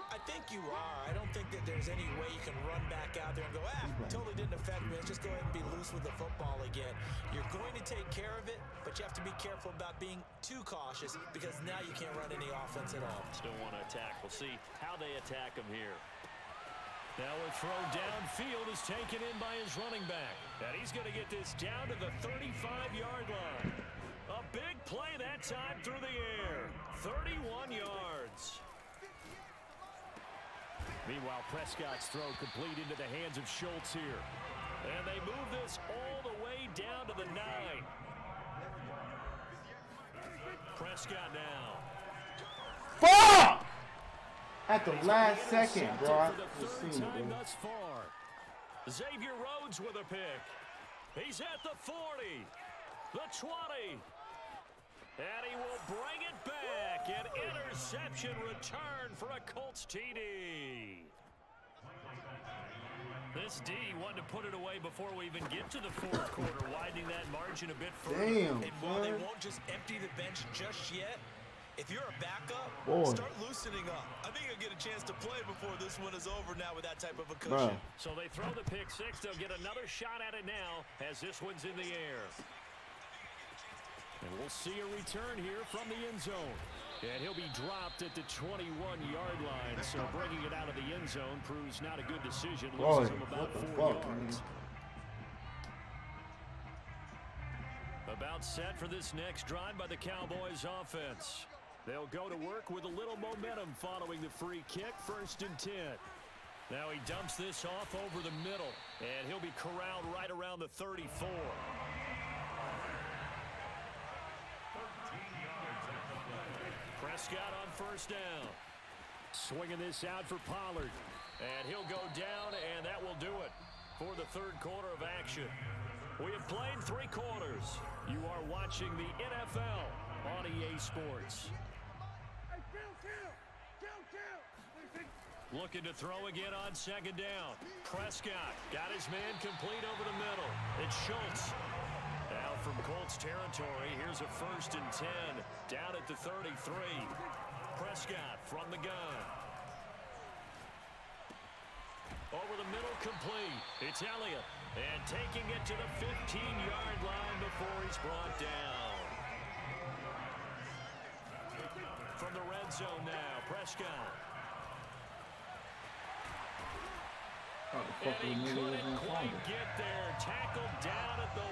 I think you are. I don't think that there's any way you can run back out there and go, totally didn't affect me. Let's just go ahead and be loose with the football again. You're going to take care of it, but you have to be careful about being too cautious, because now you can't run any offense at all. Still want to attack. We'll see how they attack him here. Now a throw downfield is taken in by his running back. And he's going to get this down to the 35-yard line. A big play that time through the air. 31 yards. Meanwhile, Prescott's throw complete into the hands of Schultz here. And they move this all the way down to the 9. Prescott now. Fuck! At the last second, bro. I just seen it, bro. Thus far. Xavier Rhodes with a pick. He's at the 40, the 20, and he will bring it back. An interception return for a Colts TD. This D wanted to put it away before we even get to the 4th quarter, widening that margin a bit further. Damn, And while they won't just empty the bench just yet, if you're a backup, start loosening up. I think you'll get a chance to play before this one is over now with that type of a cushion. So they throw the pick 6. They'll get another shot at it now as this one's in the air. And we'll see a return here from the end zone. And he'll be dropped at the 21-yard line. So bringing it out of the end zone proves not a good decision. Loses him about 4 yards. About set for this next drive by the Cowboys offense. They'll go to work with a little momentum following the free kick. 1st and 10. Now he dumps this off over the middle, and he'll be corralled right around the 34. Prescott on 1st down. Swinging this out for Pollard. And he'll go down, and that will do it for the third quarter of action. We have played 3 quarters. You are watching the NFL on EA Sports. Looking to throw again on second down. Prescott got his man complete over the middle. It's Schultz. Now from Colts territory, here's a 1st and 10 down at the 33. Prescott from the gun. Over the middle, complete. It's Elliott. And taking it to the 15-yard line before he's brought down. From the red zone now, Prescott. And he couldn't quite get there. Tackled down at the 1.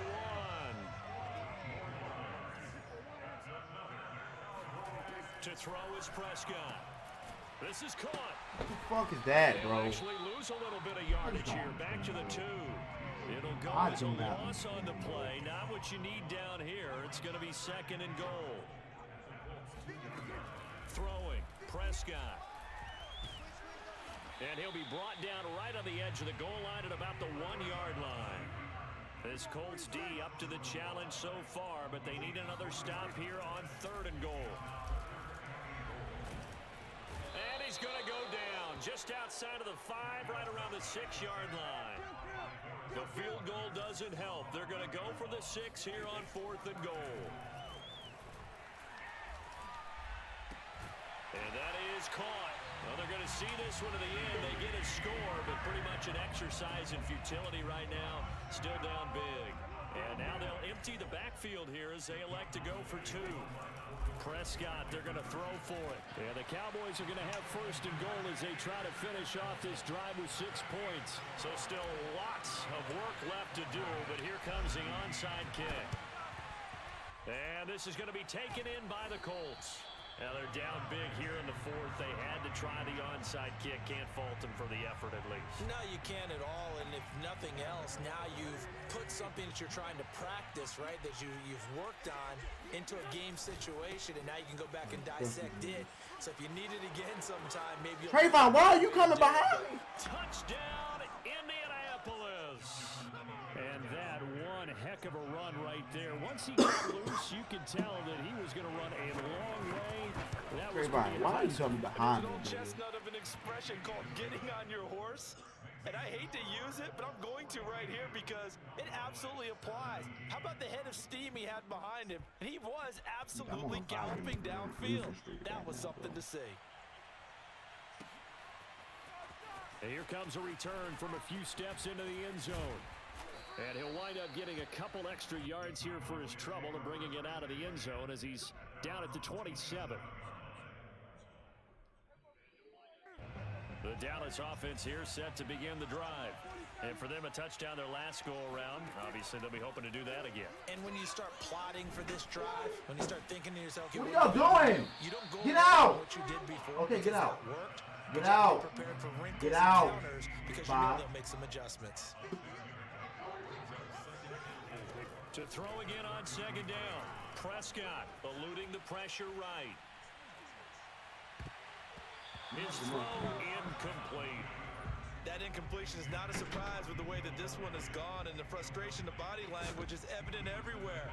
To throw is Prescott. This is caught. What the fuck is that, bro? Actually lose a little bit of yardage here. Back to the 2. It'll go as a loss on the play. Not what you need down here. It's going to be 2nd and goal. Throwing. Prescott. And he'll be brought down right on the edge of the goal line at about the 1-yard line. This Colts D up to the challenge so far, but they need another stop here on 3rd and goal. And he's going to go down just outside of the 5, right around the 6-yard line. The field goal doesn't help. They're going to go for the 6 here on 4th and goal. And that is caught. Well, they're going to see this one to the end. They get a score, but pretty much an exercise in futility right now. Still down big. And now they'll empty the backfield here as they elect to go for 2. Prescott, they're going to throw for it. And the Cowboys are going to have 1st and goal as they try to finish off this drive with 6 points. So still lots of work left to do, but here comes the onside kick. And this is going to be taken in by the Colts. Now they're down big here in the 4th. They had to try the onside kick. Can't fault them for the effort at least. No, you can't at all. And if nothing else, now you've put something that you're trying to practice, right, that you've worked on into a game situation, and now you can go back and dissect it. So if you need it again sometime, maybe you'll... Trayvon, why are you coming behind me? Touchdown, Indianapolis. And that one heck of a run right there. Once he got loose, you can tell that he was going to run a long way. That was Trayvon, why are you coming behind me? There's an old chestnut of an expression called getting on your horse. And I hate to use it, but I'm going to right here because it absolutely applies. How about the head of steam he had behind him? And he was absolutely galloping downfield. That was something to see. And here comes a return from a few steps into the end zone. And he'll wind up getting a couple extra yards here for his trouble and bringing it out of the end zone as he's down at the 27. The Dallas offense here set to begin the drive. And for them, a touchdown their last go-around. Obviously, they'll be hoping to do that again. And when you start plotting for this drive, when you start thinking to yourself, what are y'all doing? You don't go get out. What you did before. Okay, get out. Worked, get out. Get out. Because you know they'll make some adjustments. To throw again on second down. Prescott eluding the pressure right. His throw incomplete. That incompletion is not a surprise with the way that this one has gone, and the frustration, the body language is evident everywhere.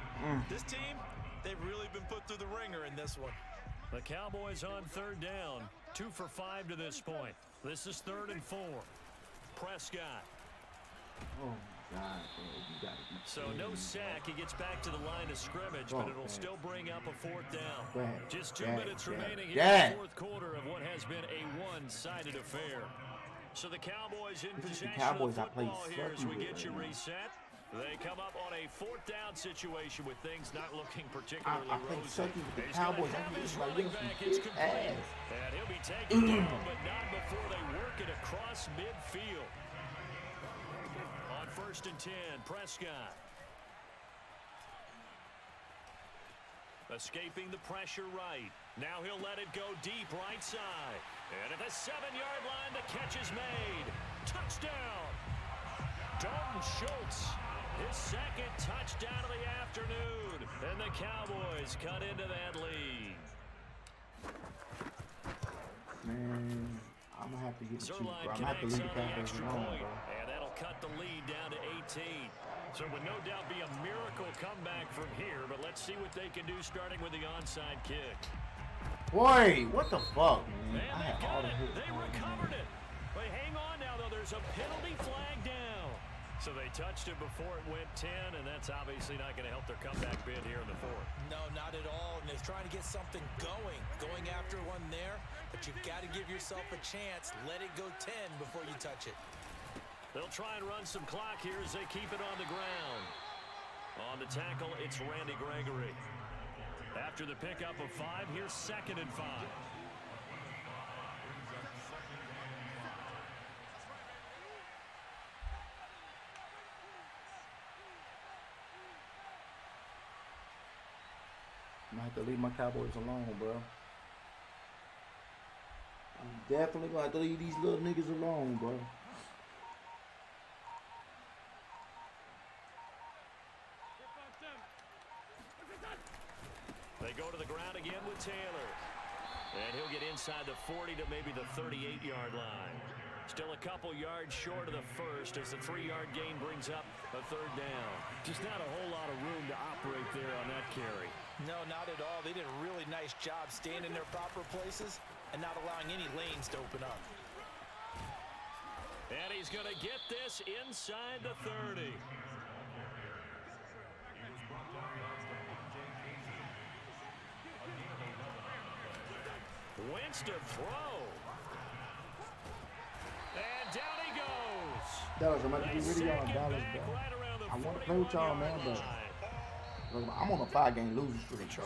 This team, they've really been put through the ringer in this one. The Cowboys on 3rd down. 2 for 5 to this point. This is 3rd and 4. Prescott. Oh. God, bro, so no sack. He gets back to the line of scrimmage, but it'll still bring up a 4th down. Just 2 minutes remaining here in the 4th quarter of what has been a one-sided affair. So the Cowboys in possession of the football here as we get you reset. They come up on a 4th down situation with things not looking particularly rosy. The Cowboys his running back. It's complete. And he'll be taken down, but not before they work it across midfield. 1st and 10, Prescott. Escaping the pressure right. Now he'll let it go deep right side. And at the 7-yard line, the catch is made. Touchdown! Dalton Schultz, his 2nd touchdown of the afternoon. And the Cowboys cut into that lead. Man, I'm gonna have to get the Chiefs, Zerline bro. I'm gonna have to leave the Cowboys alone, bro. and that'll cut the lead down to 18. So it would no doubt be a miracle comeback from here, but let's see what they can do starting with the onside kick. Boy, what the fuck, man? And I had all the hits. they recovered it. But hang on now, though. There's a penalty flag down. So they touched it before it went 10, and that's obviously not going to help their comeback bid here in the fourth. No, not at all. And they're trying to get something going after one there. But you've got to give yourself a chance. Let it go 10 before you touch it. They'll try and run some clock here as they keep it on the ground. On the tackle, it's Randy Gregory. After the pickup of 5, here's 2nd and 5. I'm gonna have to leave my Cowboys alone, bro. I'm definitely gonna have to leave these little niggas alone, bro. They go to the ground again with Taylor. And he'll get inside the 40 to maybe the 38-yard line. Still a couple yards short of the first as the 3-yard gain brings up a 3rd down. Just not a whole lot of room to operate there on that carry. No, not at all. They did a really nice job staying in their proper places and not allowing any lanes to open up. And he's going to get this inside the 30. Wentz to throw. And down he goes. Dallas, I'm about to get rid of y'all in Dallas, bro. I want to play with y'all, man, but I'm on a 5-game losing streak, bro.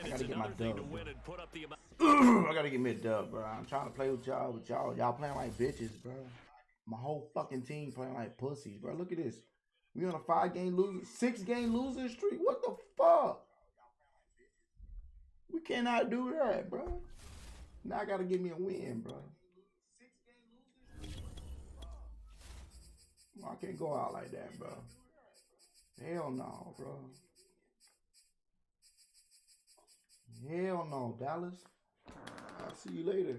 I gotta get my dub, bro. I gotta get me a dub, bro. I'm trying to play with y'all, y'all playing like bitches, bro. My whole fucking team playing like pussies, bro. Look at this. We on a 5-game losing, 6-game losing streak. What the fuck? We cannot do that, bro. Now I gotta give me a win, bro. I can't go out like that, bro. Hell no, bro. Hell no, Dallas. I'll see you later.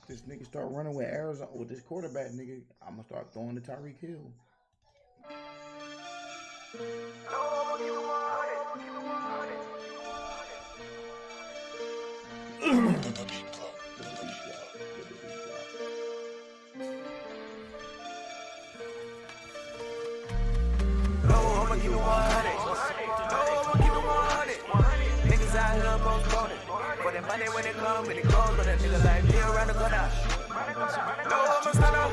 This nigga start running with Arizona with this quarterback nigga, I'm gonna start throwing to Tyreek Hill. Money when it comes, when it goes, but that nigga like me around the corner. No, I'm a stunner.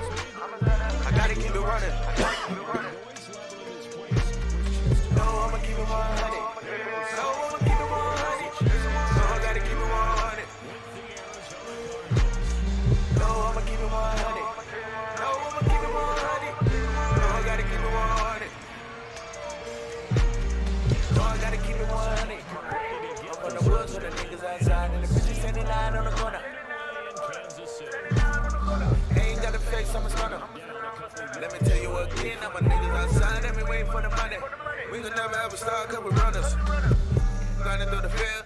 I gotta keep it running. No, I'ma keep it 100. No, I'ma keep it 100. No, I gotta keep it 100. No, I'ma keep it 100. No, I'ma keep it 100. No, I gotta keep it 100. No, I gotta keep it 100. Up on the woods with the niggas outside and the bitches standing line on the corner. They ain't got a face, I'm a stunner. Let me tell you again, I'm a niggas outside, let me wait for the money. We gon' never ever start, cause we runners. Running through the field,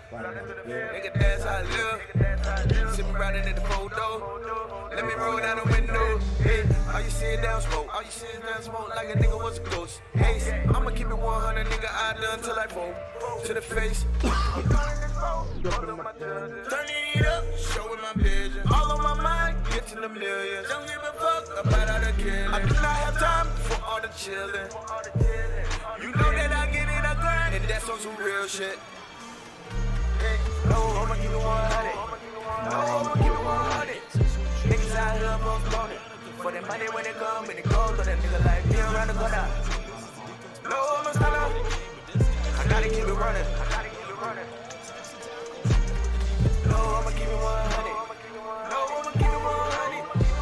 nigga dance how I live. See me riding in the photo, let me roll down the window. Hey, all you see is down smoke, all you see is down smoke like a nigga was a ghost. Hey, I'ma keep it 100, nigga, I done till I fall to the face. Turning it up, showing my vision. All on my mind, get to the millions. Don't give a fuck about all the killing. I do not have time for all the chilling. You know that I get it, I grind, and that's on some real shit. No, I'ma keep it 100. No, I'ma keep it 100. Niggas out here postponing. For that money when it come, when it goes, but that nigga like me around the corner. No, I'm a stunner. I gotta keep it running. No, I'ma keep it 100. No, I'ma keep it 100.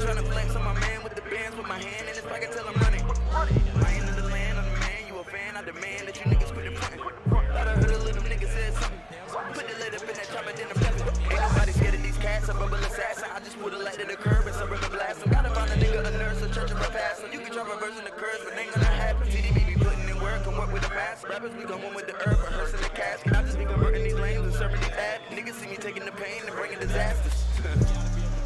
tryna flex on my man with the bands, with my hand in his pocket till I'm running. Lying in the land, I'm the man, you a fan, I demand that you niggas quit the front. Thought I heard a little nigga said something. Put the lid up in that chopper, then I'm flipping. Ain't nobody scared of these cats, I'm a bubble assassin. I just put a light to the curb and some rubber blast. So gotta find a nigga, a nurse, a church, or a pastor. You can try reversing the curves, but ain't gonna happen. TDB be putting in work and work with the mass. Rappers, we come home with the herb, rehearsing the casket. I just be converting these lanes and serving these ads. Niggas see me taking the pain and bringing disasters.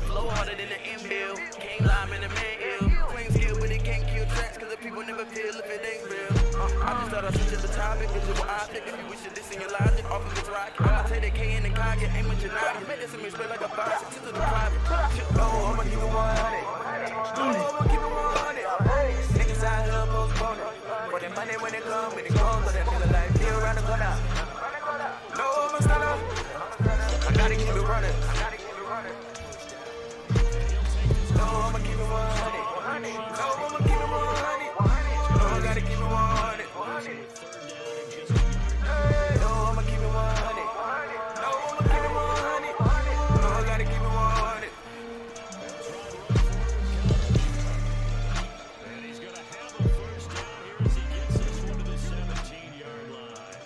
Flow harder than the infield. King lime and the man ill. Clean skill, but it can't kill tracks, cause the people never feel if it ain't real. I just thought I'd switch up the topic, cause you're object. If you wish to this in your logic, off of this rocket. I'ma take that K and the car, get aim with your knife. Make this image spread like a fire, to the private. Oh, I'ma keep it 100. Oh, I'ma keep it 100. Niggas out here postponing. For that money when it comes, but that nigga like me around the corner. No, I'ma stand up. I gotta keep it running. No, I'ma keep it 100. No, I'ma keep it 100. No, I gotta keep it 100. No, I'ma keep it 100. No, I'ma keep it 100. No, I gotta keep it 100. And he's gonna have a first down here as he gets this one to the 17-yard line.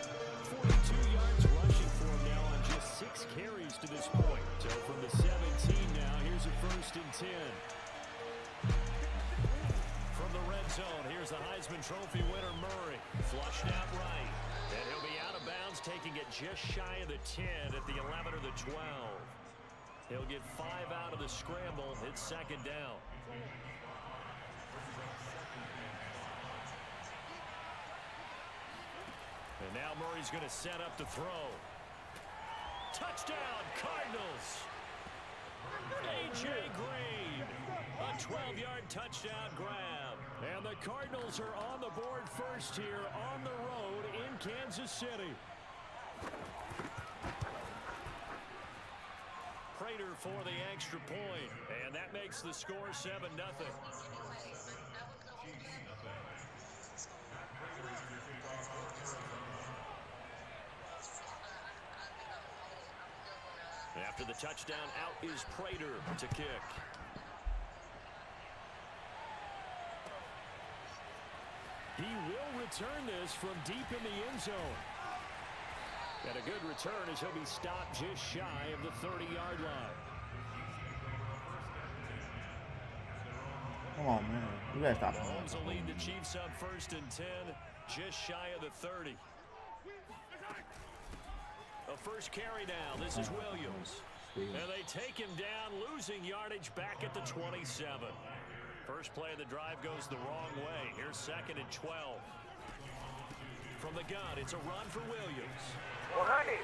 42 yards rushing for him now on just 6 carries to this point. So from the 17 now, here's a 1st and 10. From the red zone, here's the Heisman Trophy winner Murray. Flushed out right. And he'll be out of bounds, taking it just shy of the 10 at the 11 or the 12. He'll get 5 out of the scramble. It's 2nd down. And now Murray's going to set up to throw. Touchdown, Cardinals. A.J. Green. A 12-yard touchdown grab. And the Cardinals are on the board first here on the road in Kansas City. Prater for the extra point. And that makes the score 7-0. After the touchdown, out is Prater to kick. He will return this from deep in the end zone. And a good return as he'll be stopped just shy of the 30-yard line. Come on, man. You gotta stop. Mahomes will lead the Chiefs up 1st and 10, just shy of the 30. A first carry now. This is Williams. And they take him down, losing yardage back at the 27. First play of the drive goes the wrong way. Here's 2nd and 12. From the gun, it's a run for Williams. 100.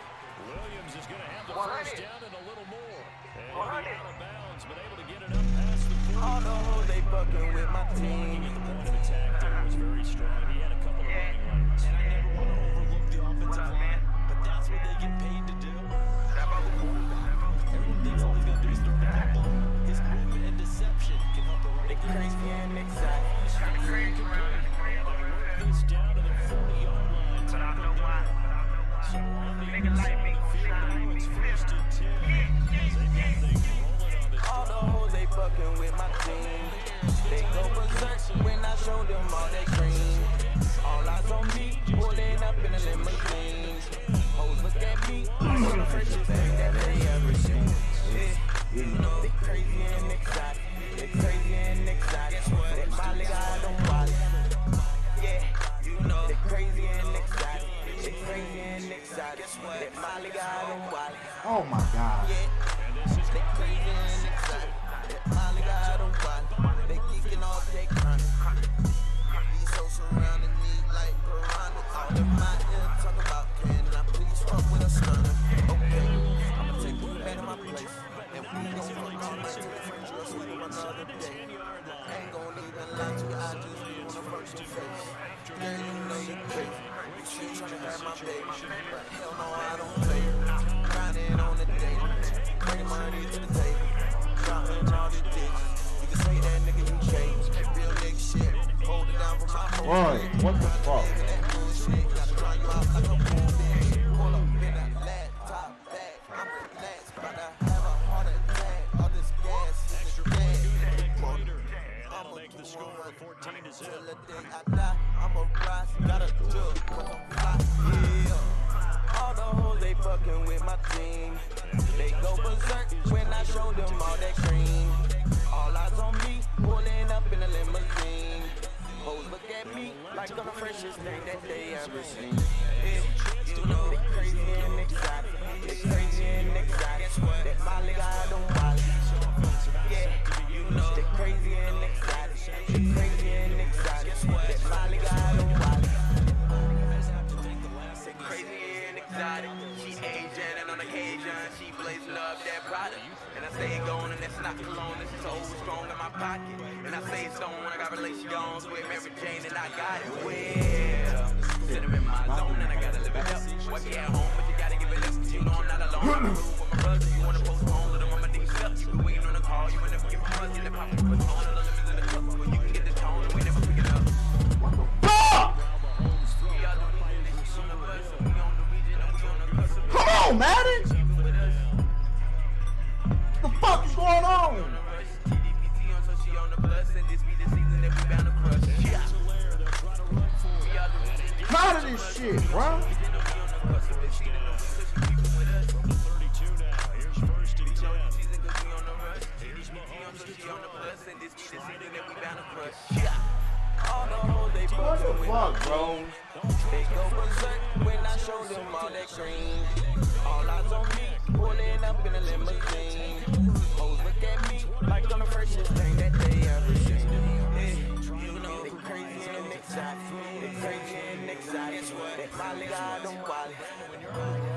Williams is going to have the first down and a little more. And he'll be out of bounds, but able to get it up past the 40. All the hoes, they fucking with my team. At the point of attack there was very strong. He had a couple of running lanes. And I never want to overlook the offensive line, but that's what they get paid to do. Everyone thinks all he's going to do is throw the ball. His movement and deception can help the running game. Crazy and excited. This down to the 40-yard line. So on the inside of the field now, it's 1st and 10. All the hoes, they fucking with my team. They go berserk when I show them all that green. All eyes on me, pulling up in a limousine. Hoes look at me, I'm the freshest thing that they ever seen. Yeah, you know they crazy and excited. They crazy and excited. That Molly got them wild. Yeah, you know they crazy and excited. They crazy and excited. That Molly got them wild. Oh my God. They crazy and excited. That Molly got them wild. They geeking off, they crying. These hoes surrounding me like piranhas. All them out here talk about can I please fuck with a stunner? Okay, I'ma take you back to my place. And we gon' fuck all night till the first girl sleep another day. I ain't gon' even lie to you, I just wanna fuck your face. Girl, you know you crazy. You still tryna have my baby, but hell no, I don't play. Grinding on the day, bringing money to the table, dropping all the dicks. You can say that nigga you changed, real nigga shit. Hold it down for my whole Boy, what the fuck? that bullshit, gotta dry you out like a pool bitch. Pull up in that laptop bag, I'm relaxed, but I have a heart attack. All this gas is a gas. score, 14-0. I'ma rise, gotta jug, 'cause I'm fly. Yeah. All the hoes, they fucking with my team. They go berserk when I show them all that cream. All eyes on me, pulling up in a limousine. Hoes look at me like I'm the freshest thing that they ever seen. Yeah. You know, they crazy and exotic. They crazy and exotic. That Molly got them wild. Yeah, you know, they crazy and exotic. They crazy and exotic. That Molly got them wild. They crazy and exotic. She Asian and on occasion she blazing up that product. And I say it going and that's not cologne. This is so strong in my pocket. And I say it's on when I got relations with Mary Jane and I got it well. Sit in my zone and I gotta live it up. Wife you at home, but you gotta give it up. You know I'm not alone. I'm with my brother. You wanna postpone, little mama think stuff. You be waiting on a call. You wanna get my husband and pop me with tone. All the lemons in the cup. Well, you can get the tone and we never pick it up. Come on, Madden! What the fuck is going on? Tired of this shit, bro. What the fuck, bro? They go berserk when I show them all that green. All eyes on me, pulling up in a limousine. Hoes look at me like I'm the freshest thing that they ever seen. Yeah, you know they crazy and exotic. They crazy and exotic. That Molly got them wild.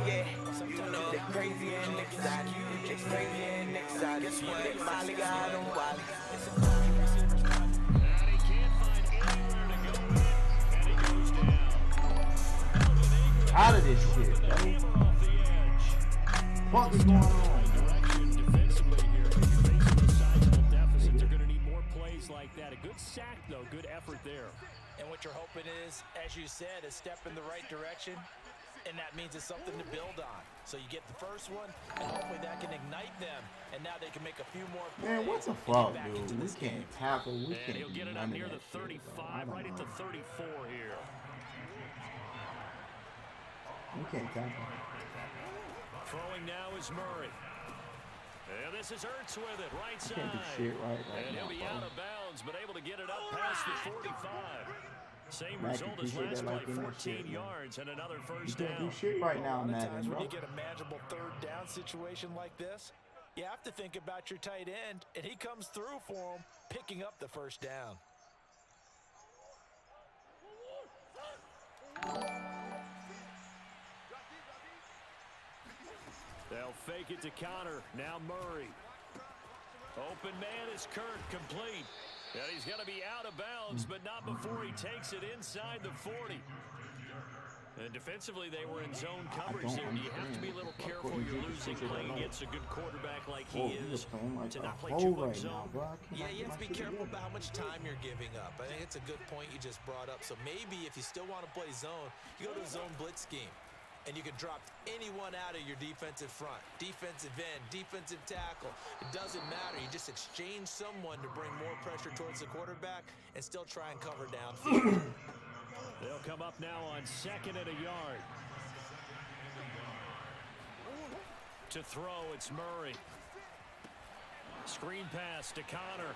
Yeah, you know they crazy and exotic. They crazy and exotic. That Molly got them wild. Out of this shit, bro. What is going on? Defensively here, if you're facing a sizable deficit, they're going to need more plays like that. A good sack, though, good effort there. And what you're hoping is, as you said, a step in the right direction, and that means it's something to build on. So you get the first one, and hopefully that can ignite them, and now they can make a few more plays. Man, what the fuck, dude? We can't tackle. We And can't he'll do get it none up of near that the 35, shit, right at the 34 here. we can't tackle. Throwing now is Murray. And this is Ertz with it, right We side. can't do shit right And now, he'll be bro. out of bounds, but able to get it up past the 45. Same Mac, result as appreciate last that play, like in that 14 shit, man. yards and another You first can't do down. shit right now, A lot of Madden, times when bro. you get a manageable third down situation like this, you have to think about your tight end, and he comes through for him, picking up the first down. They'll fake it to Connor. Now Murray. Open man is Kirk, complete. And he's going to be out of bounds, but not before he takes it inside the 40. And defensively, they were in zone coverage there. You have to be a little careful. You're losing playing against a good quarterback like he is to not play too much zone. Yeah, you have to be careful about how much time you're giving up. I think it's a good point you just brought up. So maybe if you still want to play zone, you go to a zone blitz scheme. And you can drop anyone out of your defensive front, defensive end, defensive tackle. It doesn't matter. You just exchange someone to bring more pressure towards the quarterback and still try and cover downfield. They'll come up now on 2nd and a yard. To throw, it's Murray. Screen pass to Connor.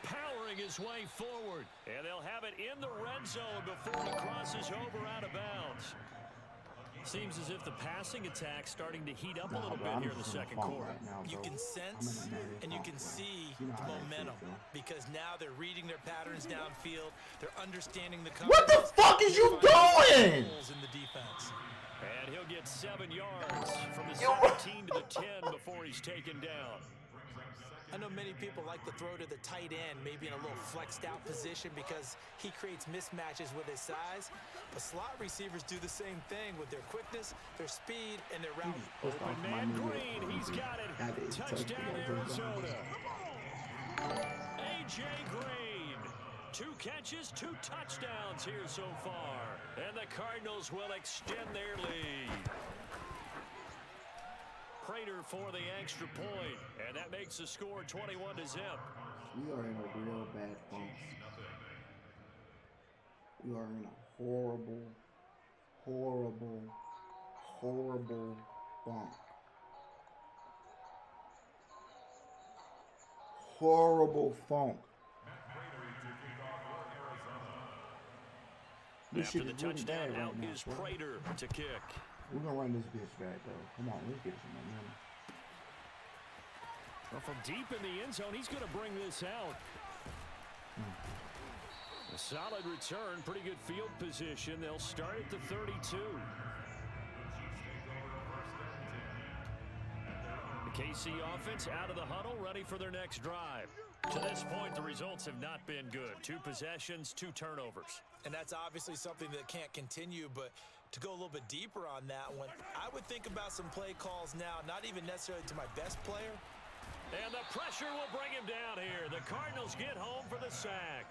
Powering his way forward. And they'll have it in the red zone before he crosses over out of bounds. Seems as if the passing attack's starting to heat up a little bit here in the second quarter. You can sense and you can see the momentum because now they're reading their patterns downfield. They're understanding the coverage. What the fuck is you doing? In the defense. And he'll get 7 yards from the 17 to the 10 before he's taken down. I know many people like to throw to the tight end, maybe in a little flexed out position because he creates mismatches with his size. But slot receivers do the same thing with their quickness, their speed, and their route. Open man Green, he's got it. Touchdown Arizona. A.J. Green. 2 catches, 2 touchdowns here so far. And the Cardinals will extend their lead. Prater for the extra point, and that makes the score 21-0. We are in a real bad funk. We are in a horrible, horrible, horrible funk. Horrible funk. After the touchdown, out is Prater to kick. We're going to run this bitch back, though. Come on, let's get some momentum. Well, from deep in the end zone, he's going to bring this out. A solid return, pretty good field position. They'll start at the 32. The KC offense out of the huddle, ready for their next drive. To this point, the results have not been good. 2 possessions, 2 turnovers. And that's obviously something that can't continue, but to go a little bit deeper on that one, I would think about some play calls now, not even necessarily to my best player. And the pressure will bring him down here. The Cardinals get home for the sack.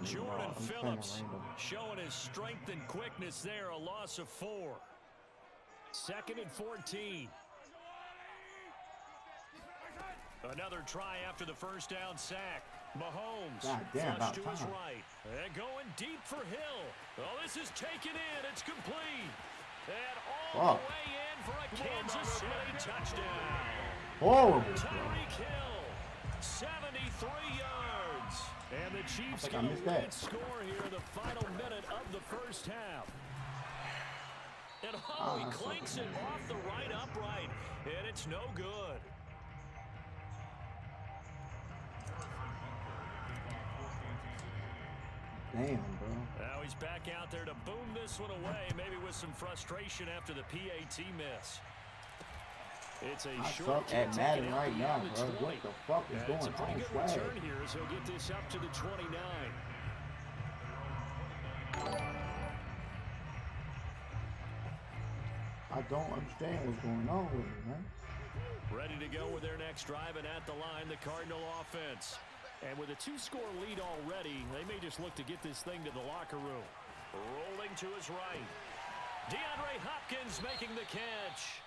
Jordan Phillips showing his strength and quickness there, a loss of 4. 2nd and 14. Another try after the first down sack. Mahomes flush to his right. And going deep for Hill. Oh, this is taken in. It's complete. And all the way in for a Kansas City touchdown. Tyreek Hill, 73 yards. And the Chiefs get a late score here in the final minute of the first half. And he clinks it off the right upright. And it's no good. Damn, bro. Now he's back out there to boom this one away, maybe with some frustration after the PAT miss. It's a short suck at Madden right now, bro. What the fuck is going on? It's a pretty good return here as he'll get this up to the 29. I don't understand what's going on with me, man. Ready to go with their next drive, and at the line, the Cardinal offense. And with a 2-score lead already, they may just look to get this thing to the locker room. Rolling to his right. DeAndre Hopkins making the catch.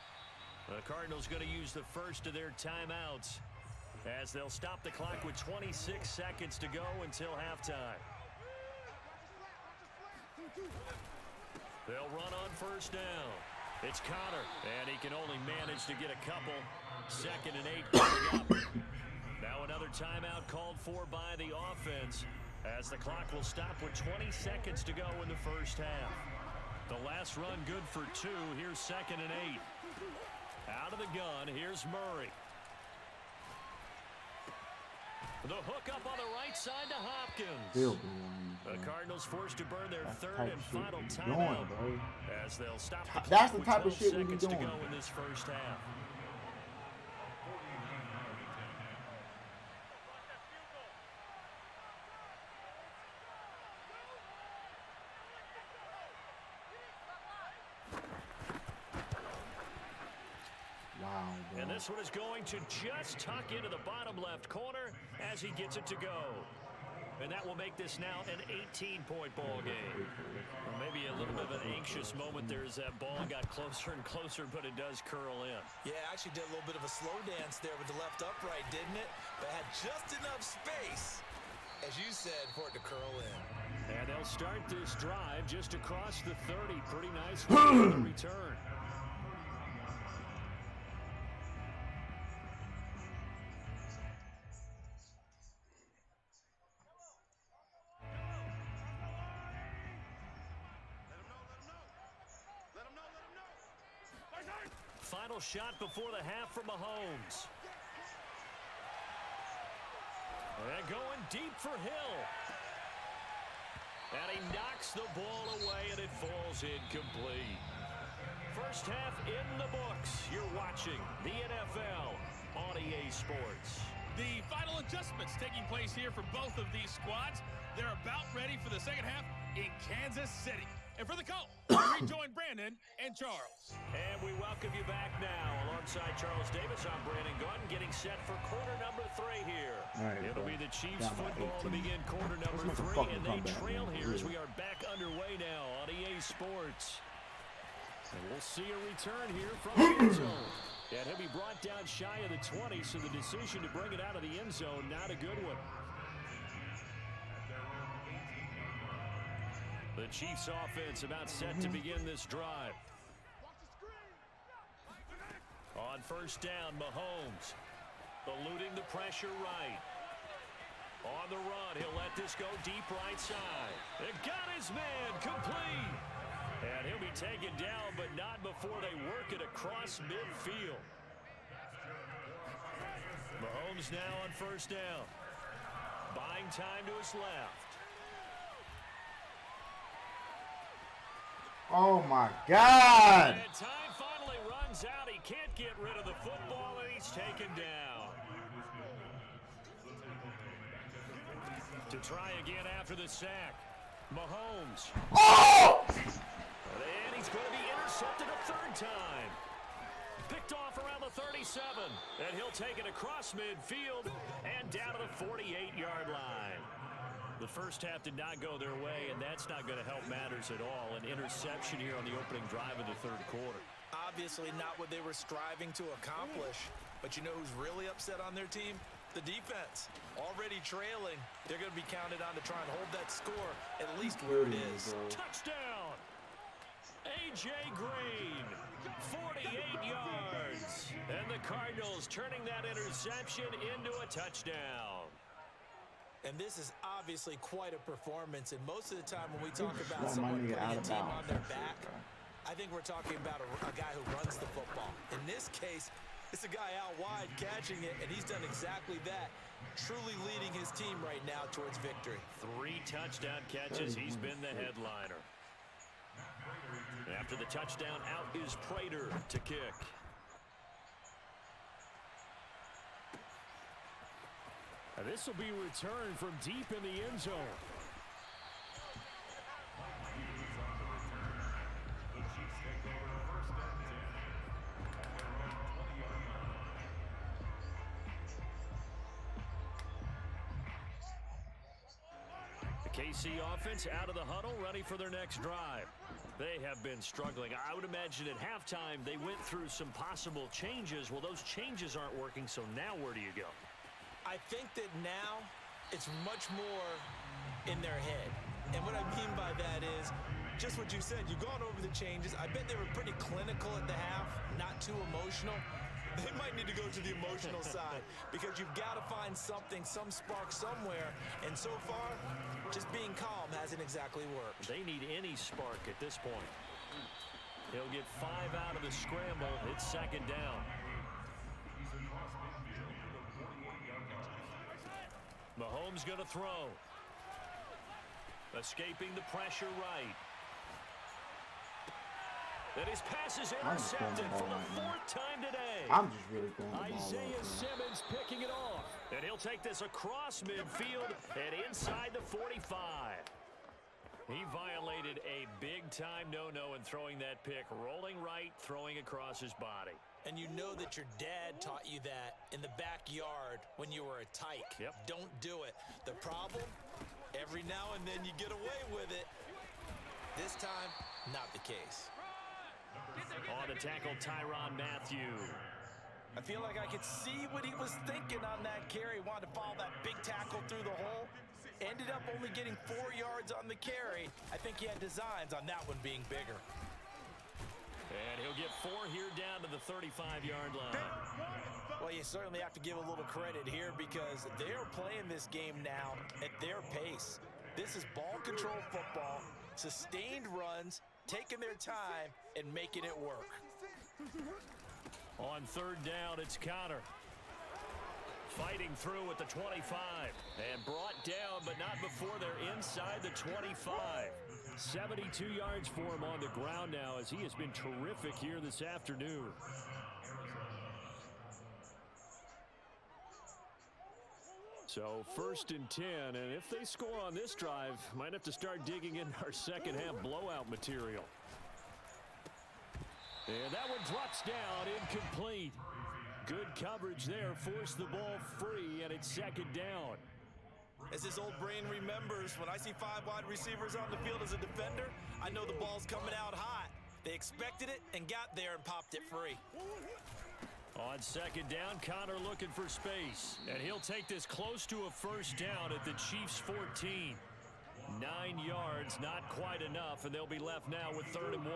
The Cardinals going to use the first of their timeouts as they'll stop the clock with 26 seconds to go until halftime. They'll run on first down. It's Connor, and he can only manage to get a couple. 2nd and 8 coming up. Now another timeout called for by the offense as the clock will stop with 20 seconds to go in the first half. The last run good for 2. Here's 2nd and 8. Out of the gun, here's Murray. The hook up on the right side to Hopkins. The Cardinals forced to burn their 3rd and final timeout as they'll stop the clock. That's the type of shit we be doing. To go in this first half. And this one is going to just tuck into the bottom left corner as he gets it to go. And that will make this now an 18-point ball game. Or maybe a little bit of an anxious moment there as that ball got closer and closer, but it does curl in. Yeah, actually did a little bit of a slow dance there with the left upright, didn't it? But had just enough space, as you said, for it to curl in. And they'll start this drive just across the 30. Pretty nice return. Final shot before the half from Mahomes. And going deep for Hill. And he knocks the ball away, and it falls incomplete. First half in the books. You're watching the NFL on EA Sports. The final adjustments taking place here for both of these squads. They're about ready for the second half in Kansas City. And for the call, we rejoin Brandon and Charles. And we welcome you back now. Alongside Charles Davis, I'm Brandon Gunn, getting set for quarter number 3 here. It'll be the Chiefs football to begin quarter number 3, and they trail here as we are back underway now on EA Sports. And we'll see a return here from the end zone. And he'll be brought down shy of the 20, so the decision to bring it out of the end zone, not a good one. The Chiefs offense about set to begin this drive. On first down, Mahomes eluding the pressure right. On the run, he'll let this go deep right side. It got his man complete. And he'll be taken down, but not before they work it across midfield. Mahomes now on first down. Buying time to his left. Oh my God! And time finally runs out. He can't get rid of the football, and he's taken down. To try again after the sack. Mahomes. Oh! And he's going to be intercepted a third time. Picked off around the 37. And he'll take it across midfield and down to the 48-yard line. The first half did not go their way, and that's not going to help matters at all. An interception here on the opening drive of the third quarter. Obviously not what they were striving to accomplish. But you know who's really upset on their team? The defense. Already trailing. They're going to be counted on to try and hold that score at least where it is. Touchdown! A.J. Green, 48 yards. And the Cardinals turning that interception into a touchdown. And this is obviously quite a performance. And most of the time when we talk about someone putting a team on their back, I think we're talking about a guy who runs the football. In this case, it's a guy out wide catching it, and he's done exactly that, truly leading his team right now towards victory. 3 touchdown catches. He's been the headliner. After the touchdown, out is Prater to kick. This will be returned from deep in the end zone. The KC offense out of the huddle, ready for their next drive. They have been struggling. I would imagine at halftime they went through some possible changes. Well, those changes aren't working, so now where do you go? I think that now it's much more in their head. And what I mean by that is just what you said. You've gone over the changes. I bet they were pretty clinical at the half, not too emotional. They might need to go to the emotional side because you've got to find something, some spark somewhere. And so far, just being calm hasn't exactly worked. They need any spark at this point. He'll get 5 out of the scramble. It's second down. Mahomes going to throw. Escaping the pressure right. And his pass is intercepted for the 4th time today. I'm just really throwing the ball Isaiah Simmons picking it off. And he'll take this across midfield and inside the 45. He violated a big-time no-no in throwing that pick. Rolling right, throwing across his body. And you know that your dad taught you that in the backyard when you were a tyke. Yep. Don't do it. The problem, every now and then you get away with it. This time, not the case. On to tackle Tyrann Mathieu. I feel like I could see what he was thinking on that carry. Wanted to follow that big tackle through the hole. Ended up only getting 4 yards on the carry. I think he had designs on that one being bigger. And he'll get 4 here down to the 35-yard line. Well, you certainly have to give a little credit here because they're playing this game now at their pace. This is ball control football, sustained runs, taking their time and making it work. On third down, it's Conner. Fighting through at the 25 and brought down, but not before they're inside the 25. 72 yards for him on the ground now as he has been terrific here this afternoon. So 1st and 10, and if they score on this drive, might have to start digging in our second half blowout material. And that one drops down, incomplete. Good coverage there, forced the ball free, and it's second down. As this old brain remembers, when I see 5 wide receivers on the field as a defender, I know the ball's coming out hot. They expected it and got there and popped it free. On second down, Connor looking for space. And he'll take this close to a first down at the Chiefs' 14. 9 yards, not quite enough, and they'll be left now with 3rd and 1.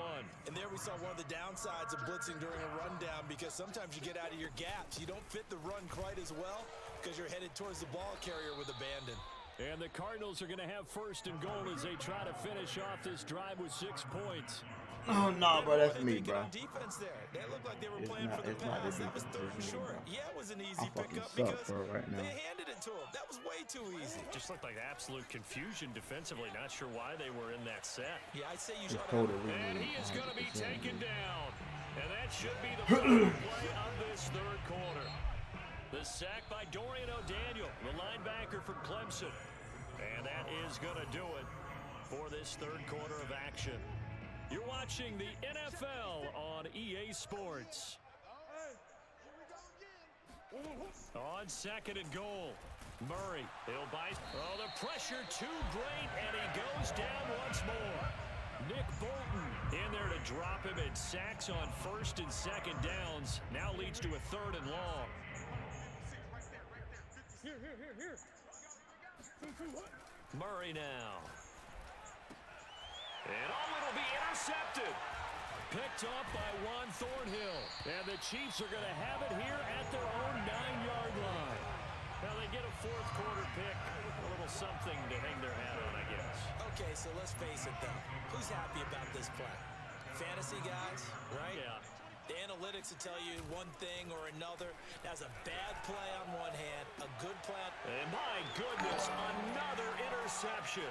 And there we saw one of the downsides of blitzing during a rundown, because sometimes you get out of your gaps. You don't fit the run quite as well because you're headed towards the ball carrier with abandon. And the Cardinals are going to have 1st and goal as they try to finish off this drive with 6 points. Oh, no, bro, that's me, bro. Defense there. They looked like they were playing for the pass. That was 3rd and short. Yeah, it was an easy pickup because they handed it to him. That was way too easy. Just looked like absolute confusion defensively. Not sure why they were in that set. Yeah, I'd say you should. And he is going to be taken down. And that should be the final play of this 3rd quarter. The sack by Dorian O'Daniel, the linebacker from Clemson. And that is going to do it for this 3rd quarter of action. You're watching the NFL on EA Sports. On 2nd and goal, Murray, he'll bite. Oh, the pressure too great, and he goes down once more. Nick Bolton in there to drop him, and sacks on 1st and 2nd downs. Now leads to a 3rd and long. Here. Murray now. And it'll be intercepted. Picked off by Juan Thornhill. And the Chiefs are going to have it here at their own 9-yard line. Now they get a 4th quarter pick. A little something to hang their hat on, I guess. Okay, so let's face it, though. Who's happy about this play? Fantasy guys, right? Yeah. The analytics will tell you one thing or another. That's a bad play on one hand, a good play. And my goodness, another interception.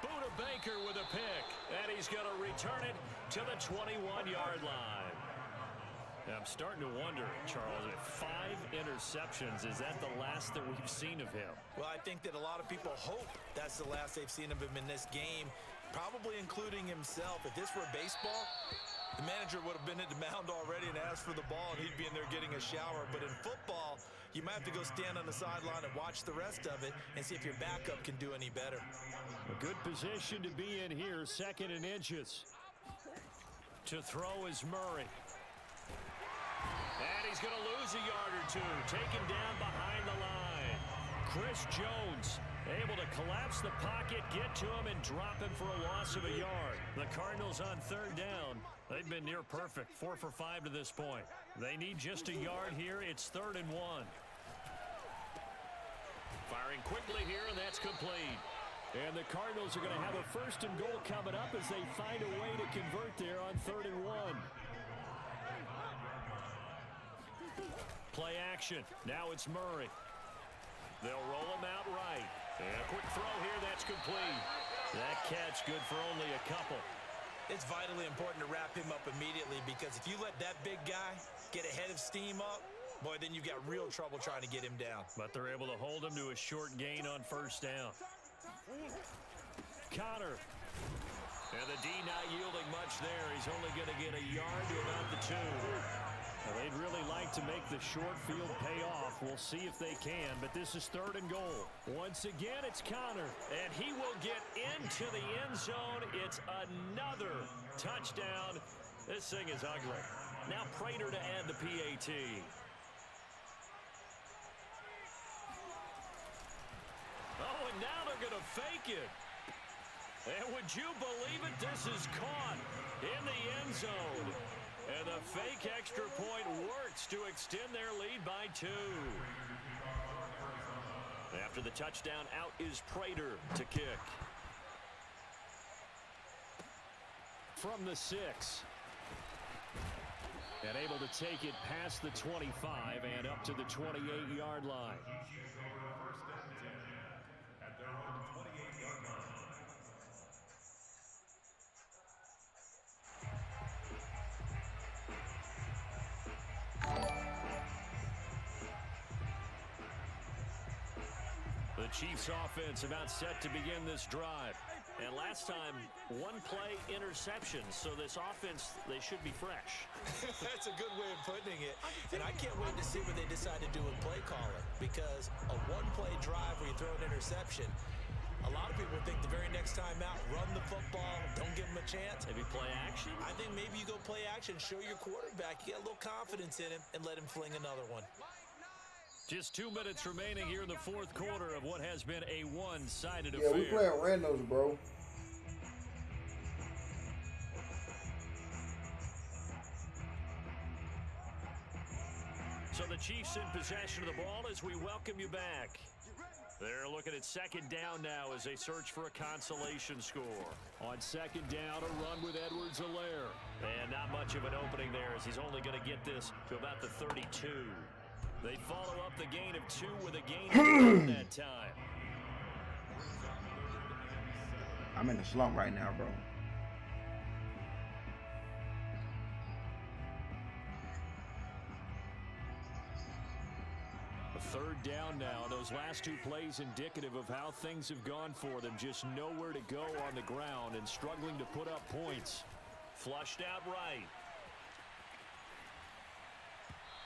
Buda Baker with a pick, and he's going to return it to the 21-yard line. Now, I'm starting to wonder, Charles, if 5 interceptions, is that the last that we've seen of him? Well, I think that a lot of people hope that's the last they've seen of him in this game, probably including himself. If this were baseball, the manager would have been at the mound already and asked for the ball, and he'd be in there getting a shower. But in football, you might have to go stand on the sideline and watch the rest of it and see if your backup can do any better. A good position to be in here, 2nd and inches. To throw is Murray. And he's going to lose a yard or 2, taken down behind the line. Chris Jones able to collapse the pocket, get to him, and drop him for a loss of a yard. The Cardinals on 3rd down. They've been near perfect, 4 for 5 to this point. They need just a yard here. It's 3rd and 1. Firing quickly here, and that's complete. And the Cardinals are going to have a 1st and goal coming up as they find a way to convert there on 3rd and 1. Play action. Now it's Murray. They'll roll him out right. And a quick throw here, that's complete. That catch good for only a couple. It's vitally important to wrap him up immediately, because if you let that big guy get ahead of steam up, boy, then you've got real trouble trying to get him down. But they're able to hold him to a short gain on 1st down. Connor. And the D not yielding much there. He's only going to get a yard to about the 2. Now, they'd really like to make the short field pay off. We'll see if they can, but this is 3rd and goal. Once again, it's Connor, and he will get into the end zone. It's another touchdown. This thing is ugly. Now Prater to add the PAT. Oh, and now they're going to fake it. And would you believe it? This is caught in the end zone. And the fake extra point works to extend their lead by 2. After the touchdown, out is Prater to kick. From the 6. And able to take it past the 25 and up to the 28-yard line. The Chiefs offense about set to begin this drive. And last time, 1 play interception. So this offense, they should be fresh. That's a good way of putting it. And I can't wait to see what they decide to do with play calling. Because a 1-play drive where you throw an interception, A lot of people think the very next time out, run the football, don't give him a chance. Maybe play action? I think maybe you go play action, show your quarterback, get a little confidence in him, and let him fling another one. Just 2 minutes remaining here in the fourth quarter of what has been a one-sided affair. Yeah, we playing randos, bro. So the Chiefs in possession of the ball as we welcome you back. They're looking at second down now as they search for a consolation score. On second down, a run with Edwards-Helaire. And not much of an opening there as he's only going to get this to about the 32. They follow up the gain of 2 with a gain of 1 that time. I'm in a slump right now, bro. A third down now. Those last 2 plays indicative of how things have gone for them. Just nowhere to go on the ground and struggling to put up points. Flushed out right.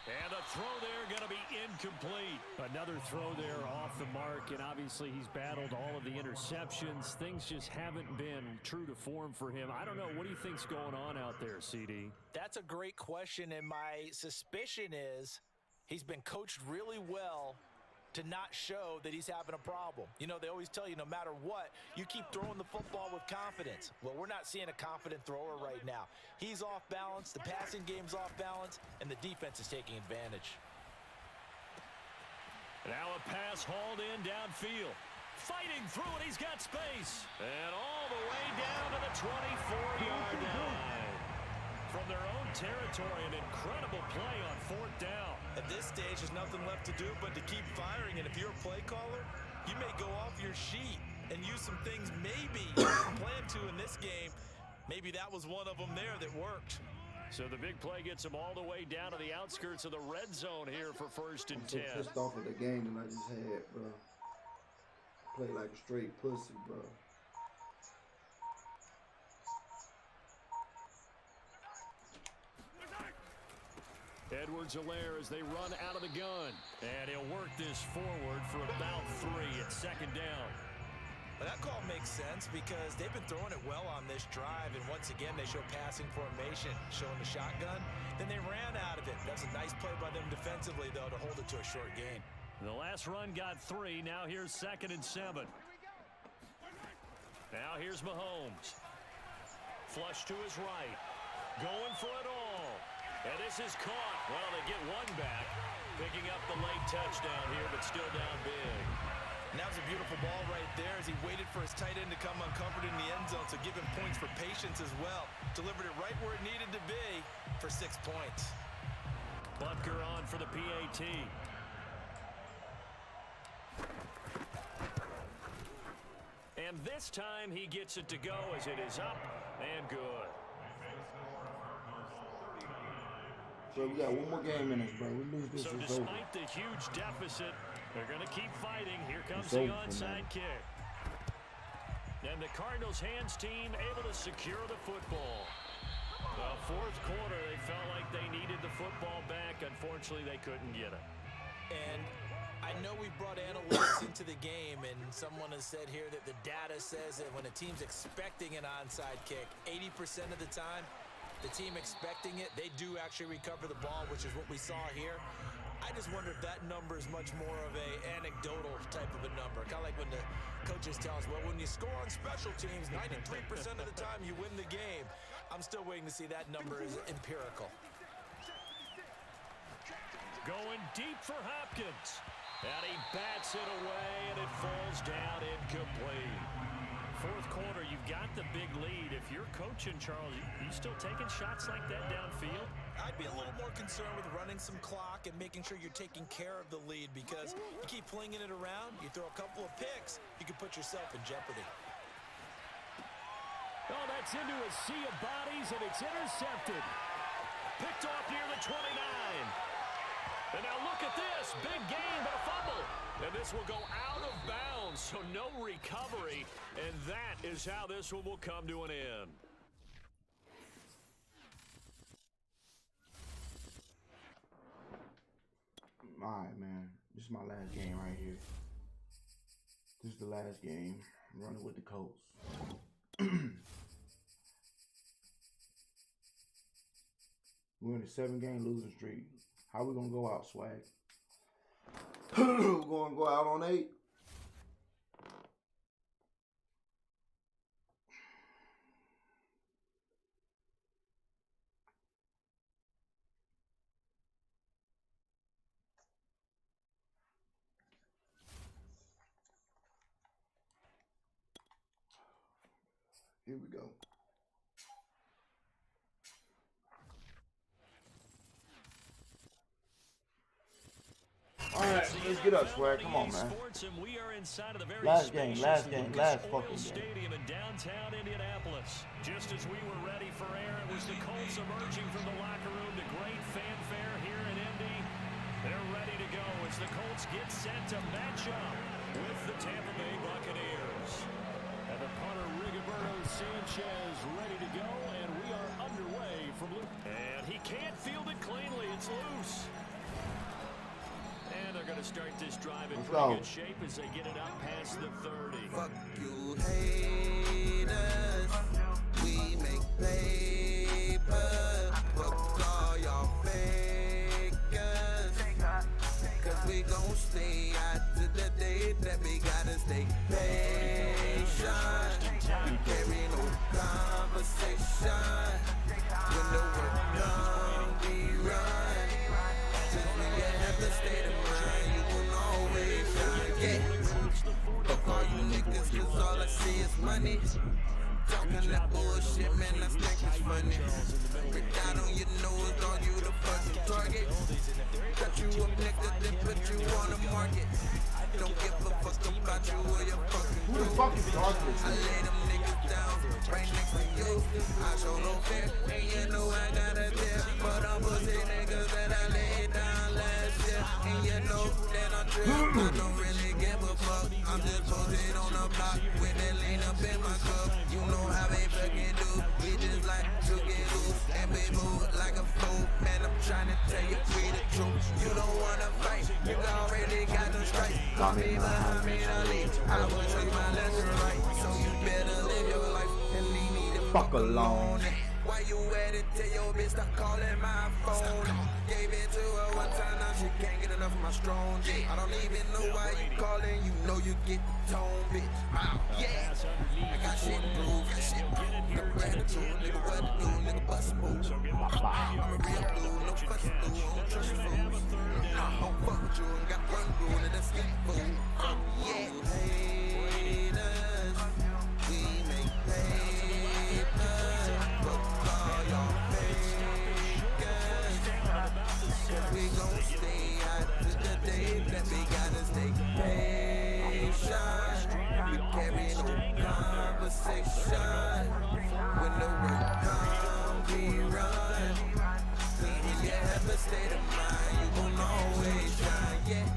And a throw there going to be incomplete. Another throw there off the mark, and obviously he's battled all of the interceptions. Things just haven't been true to form for him. I don't know. What do you think's going on out there, CD? That's a great question, and my suspicion is he's been coached really well to not show that he's having a problem. You know, they always tell you no matter what, you keep throwing the football with confidence. Well, we're not seeing a confident thrower right now. He's off balance, the passing game's off balance, and the defense is taking advantage. Now a pass hauled in downfield. Fighting through it, he's got space. And all the way down to the 24-yard line. From their own territory, an incredible play on fourth down. At this stage, there's nothing left to do but to keep firing. And if you're a play caller, you may go off your sheet and use some things maybe you didn't plan to in this game. Maybe that was one of them there that worked. So the big play gets them all the way down to the outskirts of the red zone here for first and 10. I'm so pissed off at the game that I just had, bro. Play like a straight pussy, bro. Edwards-Helaire as they run out of the gun. And he'll work this forward for about 3 at second down. Well, that call makes sense because they've been throwing it well on this drive. And once again, they show passing formation, showing the shotgun. Then they ran out of it. That's a nice play by them defensively, though, to hold it to a short gain. The last run got 3. Now here's second and 7. Now here's Mahomes. Flush to his right. Going for it all. And this is caught. Well, they get 1 back. Picking up the late touchdown here, but still down big. And that was a beautiful ball right there as he waited for his tight end to come uncovered in the end zone. So give him points for patience as well. Delivered it right where it needed to be for 6 points. Butker on for the PAT. And this time he gets it to go as it is up and good. So we got 1 more game in us, bro. We lose this. So it's despite over. the huge deficit, they're going to keep fighting. Here comes It's the over, onside man. kick. And the Cardinals hands team able to secure the football. The fourth quarter, they felt like they needed the football back. Unfortunately, they couldn't get it. And I know we brought analytics into the game, and someone has said here that the data says that when a team's expecting an onside kick, 80% of the time, the team expecting it, they do actually recover the ball, which is what we saw here. I just wonder if that number is much more of a anecdotal type of a number. Kind of like when the coaches tell us, well, when you score on special teams, 93% of the time you win the game. I'm still waiting to see that number is empirical. Going deep for Hopkins. And he bats it away, and it falls down incomplete. Fourth quarter, you've got the big lead. If you're coaching, Charles, you still taking shots like that downfield? I'd be a little more concerned with running some clock and making sure you're taking care of the lead, because you keep flinging it around, you throw a couple of picks, you can put yourself in jeopardy. Oh, that's into a sea of bodies, and it's intercepted. Picked off near the 29. And now look at this. Big gain, but a fumble. And this will go out of bounds, so no recovery. And that is how this one will come to an end. All right, man. This is my last game right here. This is the last game. I'm running with the Colts. We're in a 7-game losing streak. How we gonna go out, Swag? We're gonna go out on 8. Here we go. All right, let's get up, Swag. Come on, man. Last game, last fucking Stadium in downtown Indianapolis. Just as we were ready for air, it was the Colts emerging from the locker room to great fanfare here in Indy. They're ready to go as the Colts get set to match up with the Tampa Bay Buccaneers. And the punter, Rigoberto Sanchez, ready to go, and we are underway from Luke. And he can't field it cleanly. It's loose. And they're going to start this drive in pretty good shape as they get it up past the 30. Fuck you haters, we make paper. Fuck all y'all fakers, cause we gon' stay out to the day that we gotta stay patient. Carry no conversation, when the work done we run. Since we have the state of mind, you gon' always shine, yeah. Fuck all you niggas, cause all I see is money. Talking that bullshit, man, I think it's funny. Break out on your nose, dog, you the fucking target. Cut you up, nigga, then put you on the market. Don't give a fuck about you or your fucking Who the fuck is darkness? I lay them niggas down right next to you. I show no fear, and you know I got a tip for the pussy niggas that I laid down last year. And you know that I'm true, I don't really give a fuck. I'm just posted on the block with that lean up in my cup. You know how they fucking do, we just like to get loose and be moved like a fool. Man, I'm trying to tell you free the truth. You don't wanna fight, you already got the strike. Call me behind me to leave, I will show you my lesson right. So you better live your life and leave me the fuck alone. Why you at it? Tell your bitch stop calling my phone. Gave it to her one time, now she can't get enough of my strong dick. I don't even know why you calling, you know you get the tone, bitch. Yeah, I got shit to prove, got shit to prove. Nigga brand new, nigga what to do, nigga bust a move. I'm a real dude, no fuss to do, I don't trust fools. I don't fuck with you, and got one rule, and that's get food. Yeah, haters, we make paper. We gon' stay out to the day that we gotta stay patient. We carry no conversation. When the work comes, we run. Cause when you have a state of mind, you gon' always shine, yeah.